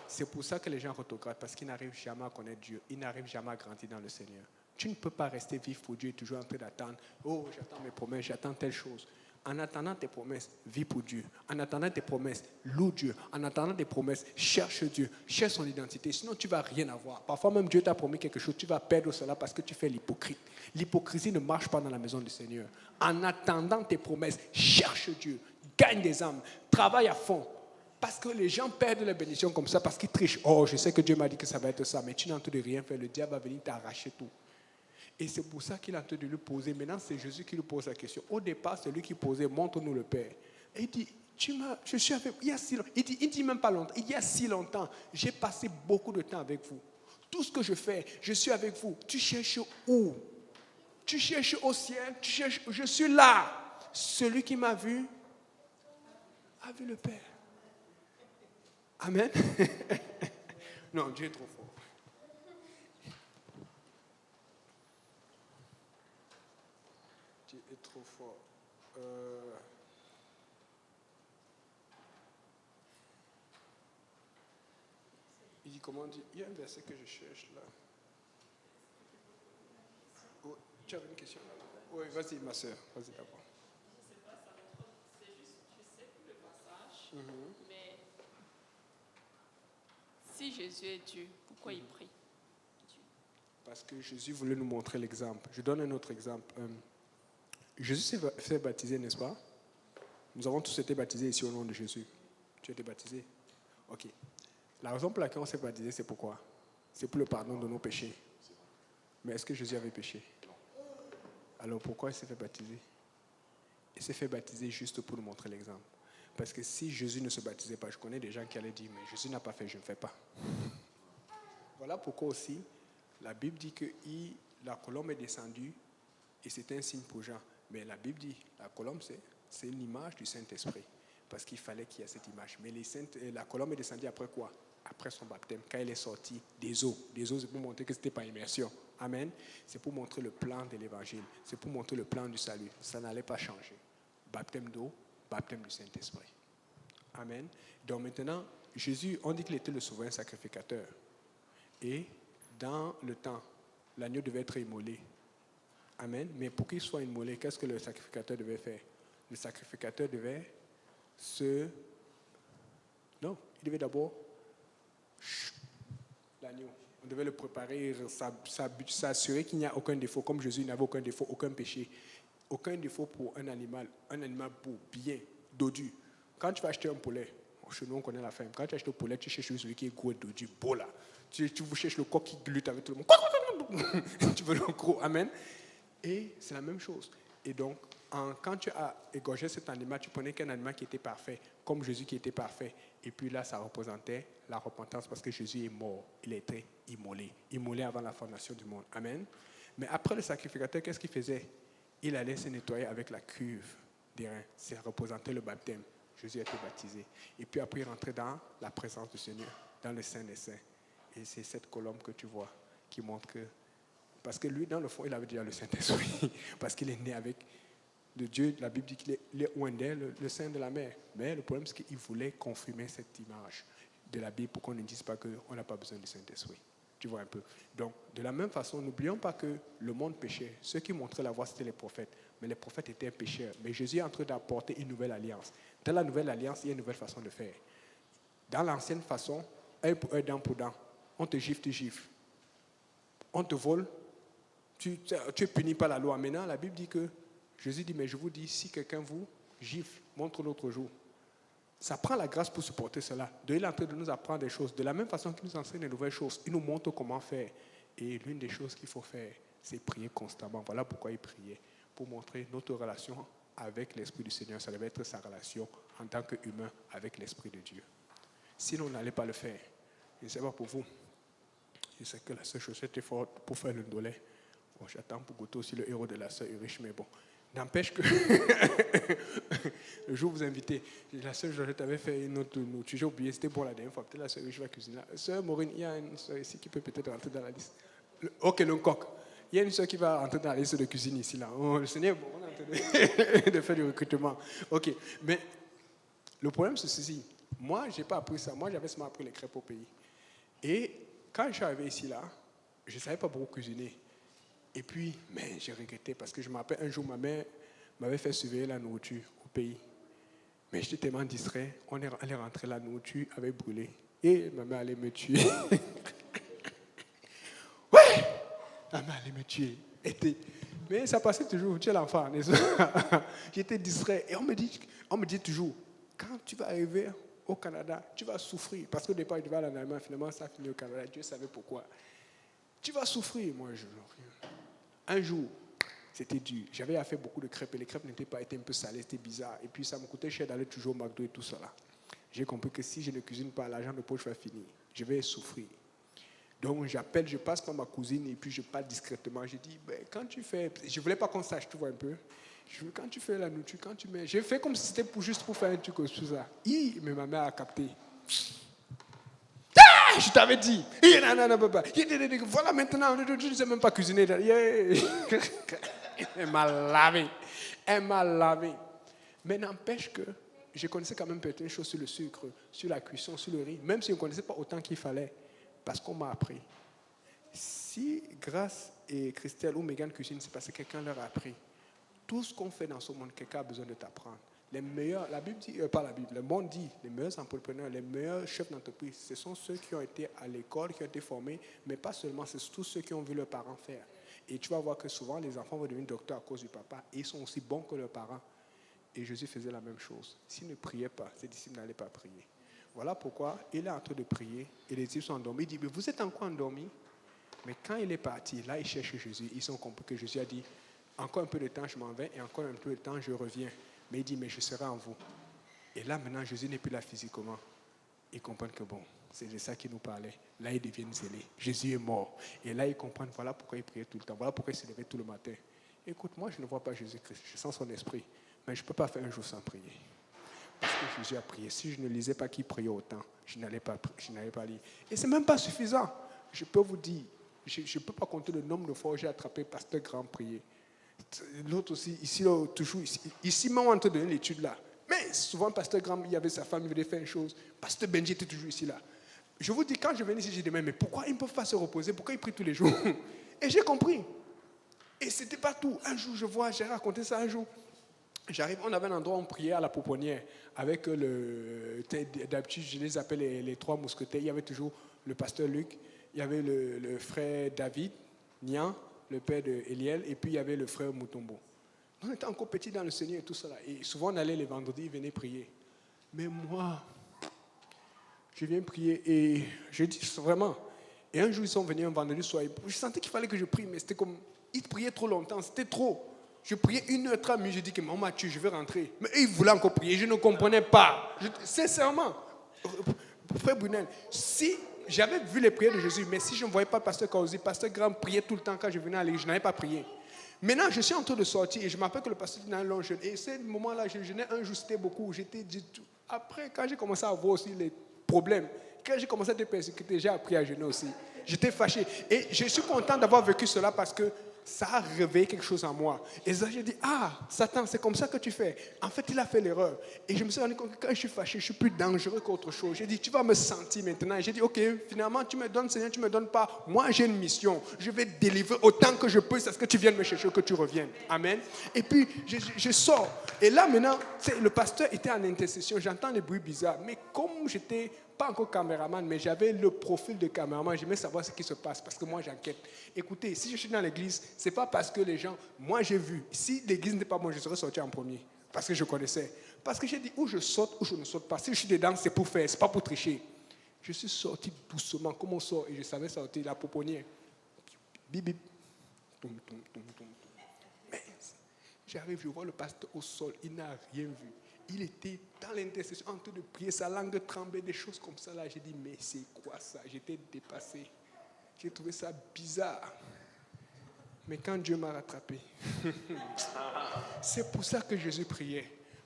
C'est pour ça que les gens autocratent, parce qu'ils n'arrivent jamais à connaître Dieu, ils n'arrivent jamais à grandir dans le Seigneur. Tu ne peux pas rester vivre pour Dieu et toujours en train d'attendre. Oh, j'attends mes promesses, j'attends telle chose. En attendant tes promesses, vis pour Dieu. En attendant tes promesses, loue Dieu. En attendant tes promesses, cherche Dieu. Cherche son identité. Sinon, tu ne vas rien avoir. Parfois même, Dieu t'a promis quelque chose. Tu vas perdre cela parce que tu fais l'hypocrite. L'hypocrisie ne marche pas dans la maison du Seigneur. En attendant tes promesses, cherche Dieu. Gagne des âmes. Travaille à fond. Parce que les gens perdent les bénédictions comme ça parce qu'ils trichent. Oh, je sais que Dieu m'a dit que ça va être ça. Mais tu n'es en train de rien faire. Le diable va venir t'arracher tout. Et c'est pour ça qu'il est en train de lui poser. Maintenant, c'est Jésus qui lui pose la question. Au départ, c'est lui qui posait, montre-nous le Père. Et il dit, je suis avec vous. Il y a si longtemps. Il dit même pas longtemps. Il y a si longtemps, j'ai passé beaucoup de temps avec vous. Tout ce que je fais, je suis avec vous. Tu cherches où? Tu cherches au ciel. Tu cherches, je suis là. Celui qui m'a vu a vu le Père. Amen. Non, Dieu est trop fort. Trop fort. Il dit comment dire? Il y a un verset que je cherche là. Oh, tu avais une question là? Oui, vas-y ma soeur, vas-y d'abord. Je sais pas, c'est juste, je sais plus le passage, mais si Jésus est Dieu, pourquoi il prie? Parce que Jésus voulait nous montrer l'exemple. Je donne un autre exemple. Jésus s'est fait baptiser, n'est-ce pas? Nous avons tous été baptisés ici au nom de Jésus. Tu as été baptisé? Ok. La raison pour laquelle on s'est baptisé, c'est pourquoi? C'est pour le pardon de nos péchés. Mais est-ce que Jésus avait péché? Alors pourquoi il s'est fait baptiser? Il s'est fait baptiser juste pour nous montrer l'exemple. Parce que si Jésus ne se baptisait pas, je connais des gens qui allaient dire, mais Jésus n'a pas fait, je ne fais pas. Voilà pourquoi aussi, la Bible dit que la colombe est descendue et c'était un signe pour Jean. Mais la Bible dit, la colombe, c'est une image du Saint-Esprit. Parce qu'il fallait qu'il y ait cette image. Mais la colombe est descendue après quoi? Après son baptême, quand elle est sortie des eaux. Des eaux, c'est pour montrer que ce n'était pas immersion. Amen. C'est pour montrer le plan de l'évangile. C'est pour montrer le plan du salut. Ça n'allait pas changer. Baptême d'eau, baptême du Saint-Esprit. Amen. Donc maintenant, Jésus, on dit qu'il était le souverain sacrificateur. Et dans le temps, l'agneau devait être immolé. Amen. Mais pour qu'il soit immolé, qu'est-ce que le sacrificateur devait faire? Le sacrificateur devait Non, il devait d'abord l'agneau. On devait le préparer, s'assurer qu'il n'y a aucun défaut. Comme Jésus n'avait aucun défaut, aucun péché. Aucun défaut pour un animal beau, bien, dodu. Quand tu vas acheter un poulet, chez nous on connaît la femme, quand tu achètes un poulet, tu cherches celui qui est gros et dodu, beau là. Tu cherches le coq qui glute avec tout le monde. Tu veux le gros, amen. Et c'est la même chose. Et donc, quand tu as égorgé cet animal, tu prenais qu'un animal qui était parfait, comme Jésus qui était parfait. Et puis là, ça représentait la repentance parce que Jésus est mort. Il a été immolé. Immolé avant la fondation du monde. Amen. Mais après le sacrificateur, qu'est-ce qu'il faisait? Il allait se nettoyer avec la cuve des reins. Ça représentait le baptême. Jésus a été baptisé. Et puis après, il rentrait dans la présence du Seigneur, dans le Saint des Saints. Et c'est cette colombe que tu vois qui montre que... Parce que lui, dans le fond, il avait déjà le Saint-Esprit. Parce qu'il est né avec de Dieu. La Bible dit qu'il est Ouendé, le sein de la mère. Mais le problème, c'est qu'il voulait confirmer cette image de la Bible pour qu'on ne dise pas qu'on n'a pas besoin du Saint-Esprit. Tu vois un peu. Donc, de la même façon, n'oublions pas que le monde péchait. Ceux qui montraient la voie, c'était les prophètes. Mais les prophètes étaient pécheurs. Mais Jésus est en train d'apporter une nouvelle alliance. Dans la nouvelle alliance, il y a une nouvelle façon de faire. Dans l'ancienne façon, œil pour œil, dent pour dent. On te gifle, tu gifles. On te vole, tu es puni par la loi. Maintenant, la Bible dit que, Jésus dit, mais je vous dis, si quelqu'un vous gifle, montre l'autre jour. Ça prend la grâce pour supporter cela. Donc, il est en train de nous apprendre des choses. De la même façon qu'il nous enseigne de nouvelles choses, il nous montre comment faire. Et l'une des choses qu'il faut faire, c'est prier constamment. Voilà pourquoi il priait. Pour montrer notre relation avec l'Esprit du Seigneur. Ça devait être sa relation en tant qu'humain avec l'Esprit de Dieu. Sinon, on n'allait pas le faire. Je ne sais pas pour vous. Je sais que la seule chose était forte pour faire le ndolé. Bon, j'attends pour goûter aussi le héros de la sœur riche, mais bon. N'empêche que le jour où vous invitez, la sœur Georgette avait fait une autre nourriture. J'ai oublié, c'était pour la dernière fois. Peut-être la sœur riche va cuisiner. Sœur Maureen, il y a une sœur ici qui peut peut-être rentrer dans la liste. Ok, le coq. Il y a une sœur qui va rentrer dans la liste de cuisine ici. Là. Oh, le Seigneur, bon, on est en train de faire du recrutement. Ok, mais le problème c'est ceci. Moi, je n'ai pas appris ça. Moi, j'avais seulement appris les crêpes au pays. Et quand je suis arrivé ici, là, je ne savais pas beaucoup cuisiner. Et puis, mais j'ai regretté parce que je me rappelle un jour, ma mère m'avait fait surveiller la nourriture au pays. Mais j'étais tellement distrait, on est allé rentrer, la nourriture avait brûlé. Et ma mère allait me tuer. Ouais! Ma mère allait me tuer. Mais ça passait toujours, tu es l'enfant, n'est-ce pas? J'étais distrait. Et on me dit toujours, quand tu vas arriver au Canada, tu vas souffrir. Parce qu'au départ, je devais aller en Allemagne, finalement, ça a fini au Canada. Dieu savait pourquoi. Tu vas souffrir. Moi, un jour, c'était dur. J'avais à faire beaucoup de crêpes et les crêpes n'étaient pas été un peu salées, c'était bizarre. Et puis ça me coûtait cher d'aller toujours au McDo et tout ça là. J'ai compris que si je ne cuisine pas, l'argent de poche va finir. Je vais souffrir. Donc je passe par ma cousine et puis je parle discrètement. Je dis, ben, quand tu fais, je ne voulais pas qu'on sache, tu vois un peu. Quand tu fais la nourriture, quand tu mets, j'ai fait comme si c'était juste pour faire un truc comme ça. Mais ma mère a capté. Ah, je t'avais dit. Voilà maintenant, je ne sais même pas cuisiner. Elle m'a lavé. Mais n'empêche que je connaissais quand même certaines choses sur le sucre, sur la cuisson, sur le riz, même si je ne connaissais pas autant qu'il fallait, parce qu'on m'a appris. Si Grâce et Christelle ou Megan cuisinent, c'est parce que quelqu'un leur a appris. Tout ce qu'on fait dans ce monde, quelqu'un a besoin de t'apprendre. Les meilleurs, la Bible dit, pas la Bible, le monde dit, les meilleurs entrepreneurs, les meilleurs chefs d'entreprise, ce sont ceux qui ont été à l'école, qui ont été formés, mais pas seulement, c'est tous ceux qui ont vu leurs parents faire. Et tu vas voir que souvent, les enfants vont devenir docteurs à cause du papa, et ils sont aussi bons que leurs parents. Et Jésus faisait la même chose. S'il ne priait pas, ses disciples n'allaient pas prier. Voilà pourquoi il est en train de prier, et les disciples sont endormis. Il dit, mais vous êtes encore endormis? Mais quand il est parti, là, il cherche Jésus. Ils ont compris que Jésus a dit, encore un peu de temps, je m'en vais, et encore un peu de temps, je reviens. Mais il dit, mais je serai en vous. Et là, maintenant, Jésus n'est plus là physiquement. Ils comprennent que bon, c'est de ça qu'il nous parlait. Là, ils deviennent zélés. Jésus est mort. Et là, ils comprennent, voilà pourquoi il priait tout le temps. Voilà pourquoi il se levait tout le matin. Écoute, moi, je ne vois pas Jésus-Christ. Je sens son esprit. Mais je ne peux pas faire un jour sans prier. Parce que Jésus a prié. Si je ne lisais pas qu'il priait autant, je n'allais pas lire. Et ce n'est même pas suffisant. Je peux vous dire, je ne peux pas compter le nombre de fois où j'ai attrapé Pasteur Grand prier. L'autre aussi, ici, là, toujours ici, même en train de donner l'étude là. Mais souvent, Pasteur Graham, il y avait sa femme, il venait faire une chose. Pasteur Benji était toujours ici là. Je vous dis, quand je venais ici, j'ai dit, mais pourquoi ils ne peuvent pas se reposer? Pourquoi ils prient tous les jours? Et j'ai compris. Et ce n'était pas tout. Un jour, j'ai raconté ça un jour. J'arrive, on avait un endroit où on priait à la pouponnière. Avec d'habitude, je les appelle les trois mousquetaires. Il y avait toujours le pasteur Luc, il y avait le frère David, Nian, le père d'Eliel, et puis il y avait le frère Moutombo. On était encore petits dans le Seigneur et tout ça. Et souvent, on allait les vendredis, ils venaient prier. Mais moi, je viens prier et je dis vraiment. Et un jour, ils sont venus un vendredi soir. Je sentais qu'il fallait que je prie, mais c'était comme, ils priaient trop longtemps, c'était trop. Je priais 1h30, mais je dis que maman, je vais rentrer. Mais ils voulaient encore prier, je ne comprenais pas. Sincèrement, frère Brunel, si j'avais vu les prières de Jésus, mais si je ne voyais pas Pasteur Kauzi, Pasteur Graham priait tout le temps quand je venais à l'église, je n'avais pas prié. Maintenant, je suis en train de sortir et je m'appelle que le pasteur dit un long jeûne. Et ce moment-là, je jeûnais un jour, c'était beaucoup. Après, quand j'ai commencé à voir aussi les problèmes, quand j'ai commencé à être persécuté, j'ai appris à jeûner aussi. J'étais fâché. Et je suis content d'avoir vécu cela parce que ça a réveillé quelque chose en moi. Et ça, j'ai dit, Satan, c'est comme ça que tu fais. En fait, il a fait l'erreur. Et je me suis rendu compte que quand je suis fâché, je suis plus dangereux qu'autre chose. J'ai dit, tu vas me sentir maintenant. Et j'ai dit, ok, finalement, tu me donnes, Seigneur, tu ne me donnes pas. Moi, j'ai une mission. Je vais délivrer autant que je peux. C'est ce que tu viennes me chercher, que tu reviennes. Amen. Et puis, je sors. Et là, maintenant, le pasteur était en intercession. J'entends les bruits bizarres. Mais comme j'étais pas encore caméraman, mais j'avais le profil de caméraman. J'aimais savoir ce qui se passe parce que moi, j'enquête. Écoutez, si je suis dans l'église, ce n'est pas parce que les gens... Moi, j'ai vu. Si l'église n'est pas bonne, je serais sorti en premier. Parce que je connaissais. Parce que j'ai dit, ou je saute, ou je ne saute pas. Si je suis dedans, c'est pour faire, ce n'est pas pour tricher. Je suis sorti doucement, comme on sort, et je savais sortir la pouponnière. Bip, bip. Toum, toum, toum, toum. Mais j'arrive, je vois le pasteur au sol, il n'a rien vu. Il était dans l'intercession, en train de prier, sa langue tremblait, des choses comme ça. Là, j'ai dit, mais c'est quoi ça? J'étais dépassé. J'ai trouvé ça bizarre. Mais quand Dieu m'a rattrapé, c'est pour ça que Jésus priait.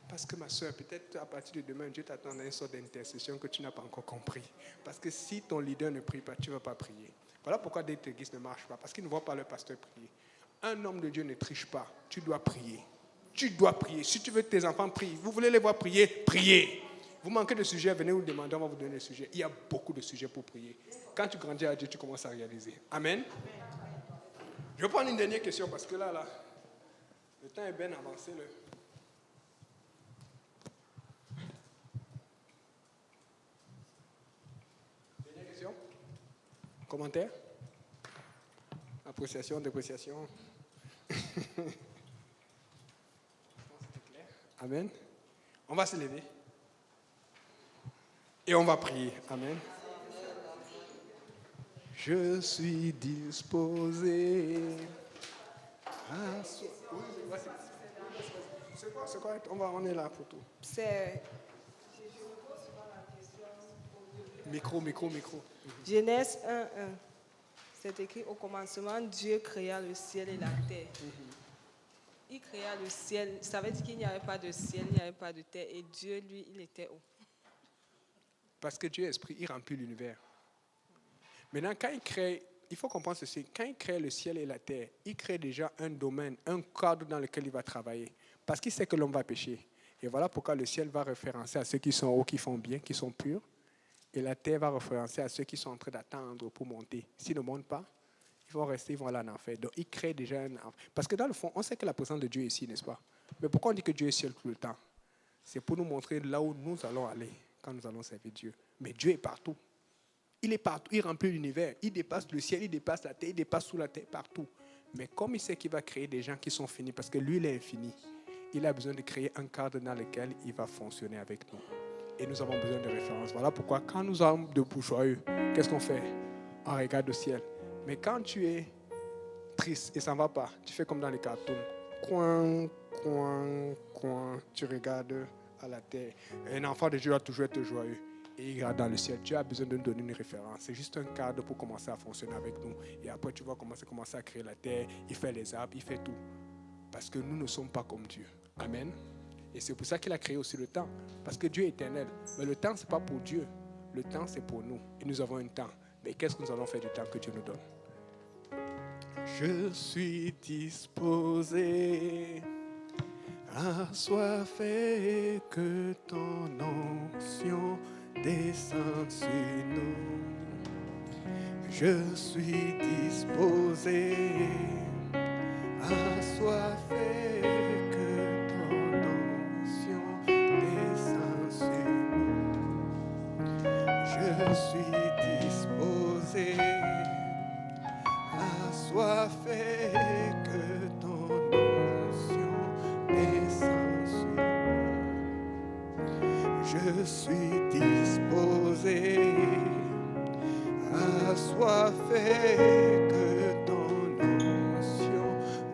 Parce que ma soeur, peut-être à partir de demain, Dieu t'attend à une sorte d'intercession que tu n'as pas encore compris. Parce que si ton leader ne prie pas, tu ne vas pas prier. Voilà pourquoi des églises ne marchent pas. Parce qu'ils ne voient pas leur pasteur prier. Un homme de Dieu ne triche pas. Tu dois prier. Tu dois prier. Si tu veux que tes enfants prient, vous voulez les voir prier, priez. Vous manquez de sujets, venez nous demander, on va vous donner des sujets. Il y a beaucoup de sujets pour prier. Quand tu grandis à Dieu, tu commences à réaliser. Amen. Je vais prendre une dernière question parce que là, le temps est bien avancé. Dernière question? Commentaire? Appréciation, dépréciation? C'était clair. Amen. On va se lever. Et on va prier. Amen. Je suis disposé à... C'est quoi? On est là pour tout. Micro. Genèse 1:1. C'est écrit au commencement, Dieu créa le ciel et la terre. Il créa le ciel. Ça veut dire qu'il n'y avait pas de ciel, il n'y avait pas de terre. Et Dieu, lui, il était où? Parce que Dieu est esprit, il remplit l'univers. Maintenant, quand il crée, il faut comprendre ceci, quand il crée le ciel et la terre, il crée déjà un domaine, un cadre dans lequel il va travailler. Parce qu'il sait que l'homme va pécher. Et voilà pourquoi le ciel va référencer à ceux qui sont hauts, qui font bien, qui sont purs. Et la terre va référencer à ceux qui sont en train d'attendre pour monter. S'ils ne montent pas, ils vont rester, ils vont aller en enfer. Donc, il crée déjà un enfer. Parce que dans le fond, on sait que la présence de Dieu est ici, n'est-ce pas? Mais pourquoi on dit que Dieu est seul tout le temps? C'est pour nous montrer là où nous allons aller quand nous allons servir Dieu. Mais Dieu est partout. Il est partout, il remplit l'univers. Il dépasse le ciel, il dépasse la terre, il dépasse sous la terre, partout. Mais comme il sait qu'il va créer des gens qui sont finis, parce que lui, il est infini, il a besoin de créer un cadre dans lequel il va fonctionner avec nous. Et nous avons besoin de références. Voilà pourquoi quand nous sommes debout joyeux, qu'est-ce qu'on fait? On regarde le ciel. Mais quand tu es triste et ça ne va pas, tu fais comme dans les cartoons. Coin, tu regardes à la terre. Un enfant de Dieu doit toujours être joyeux. Et il regarde dans le ciel. Dieu a besoin de nous donner une référence. C'est juste un cadre pour commencer à fonctionner avec nous. Et après, tu vas commencer à créer la terre. Il fait les arbres, il fait tout. Parce que nous ne sommes pas comme Dieu. Amen. Et c'est pour ça qu'il a créé aussi le temps. Parce que Dieu est éternel. Mais le temps, ce n'est pas pour Dieu. Le temps, c'est pour nous. Et nous avons un temps. Mais qu'est-ce que nous allons faire du temps que Dieu nous donne? Je suis disposé, assoiffé, que ton onction descende sur nous. Je suis disposé, assoiffé, que ton onction descende sur nous. Je suis disposé, assoiffé, que ton onction descende sur nous. Je suis disposé, assoiffé, que ton onction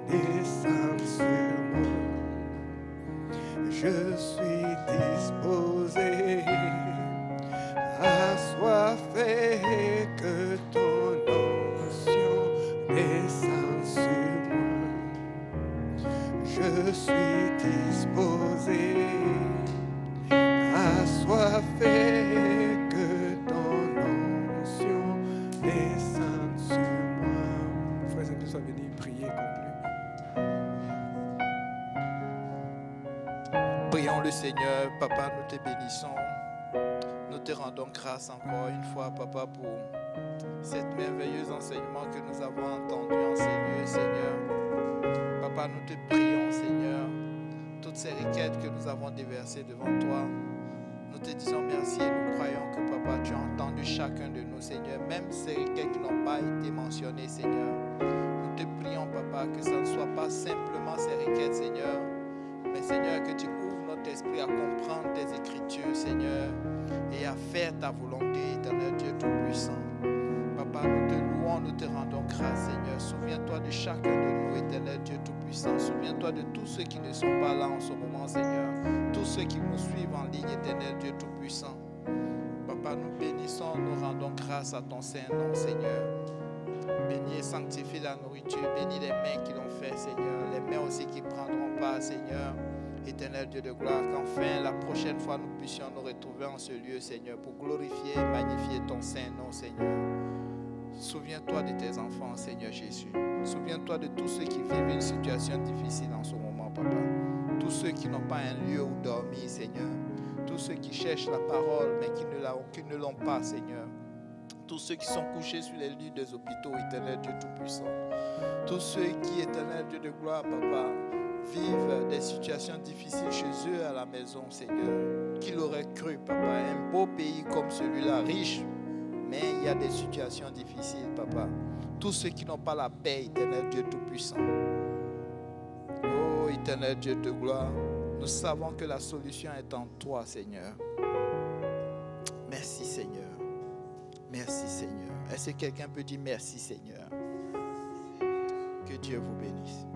descende sur moi. Je suis disposé, assoiffé, que ton onction descende sur moi. Je suis disposé, assoiffé, que ton onction descende sur moi. Frères et sœurs, venez prier, conclure. Prions le Seigneur. Papa, nous te bénissons. Nous te rendons grâce encore une fois, Papa, pour cet merveilleux enseignement que nous avons entendu en ces lieux, Seigneur. Papa, nous te prions, Seigneur, toutes ces requêtes que nous avons déversées devant toi. Nous te disons merci et nous croyons que, Papa, tu as entendu chacun de nous, Seigneur, même ces requêtes qui n'ont pas été mentionnées, Seigneur. Nous te prions, Papa, que ça ne soit pas simplement ces requêtes, Seigneur, mais, Seigneur, que tu ouvres notre esprit à comprendre tes Écritures, Seigneur, et à faire ta volonté, éternel Dieu Tout-Puissant. Papa, nous te louons, nous te rendons grâce, Seigneur. Souviens-toi de chacun de nous, éternel Dieu Tout-Puissant. Souviens-toi de tous ceux qui ne sont pas là en ce moment, Seigneur. Tous ceux qui nous suivent en ligne, éternel Dieu Tout-Puissant. Papa, nous bénissons, nous rendons grâce à ton Saint-Nom, Seigneur. Bénis et sanctifie la nourriture. Bénis les mains qui l'ont fait, Seigneur. Les mains aussi qui prendront part, Seigneur. Éternel Dieu de gloire, qu'enfin la prochaine fois nous puissions nous retrouver en ce lieu, Seigneur, pour glorifier et magnifier ton Saint-Nom, Seigneur. Souviens-toi de tes enfants, Seigneur Jésus. Souviens-toi de tous ceux qui vivent une situation difficile en ce moment, Papa. Tous ceux qui n'ont pas un lieu où dormir, Seigneur. Tous ceux qui cherchent la parole, mais qui ne l'ont pas, Seigneur. Tous ceux qui sont couchés sur les lits des hôpitaux, éternel Dieu Tout-Puissant. Tous ceux qui, éternel Dieu de gloire, papa, vivent des situations difficiles chez eux à la maison, Seigneur. Qui l'aurait cru, papa, un beau pays comme celui-là, riche, mais il y a des situations difficiles, papa. Tous ceux qui n'ont pas la paix, éternel Dieu Tout-Puissant. Oh, éternel Dieu de gloire, nous savons que la solution est en toi, Seigneur. Merci, Seigneur. Merci, Seigneur. Est-ce que quelqu'un peut dire merci, Seigneur? Que Dieu vous bénisse.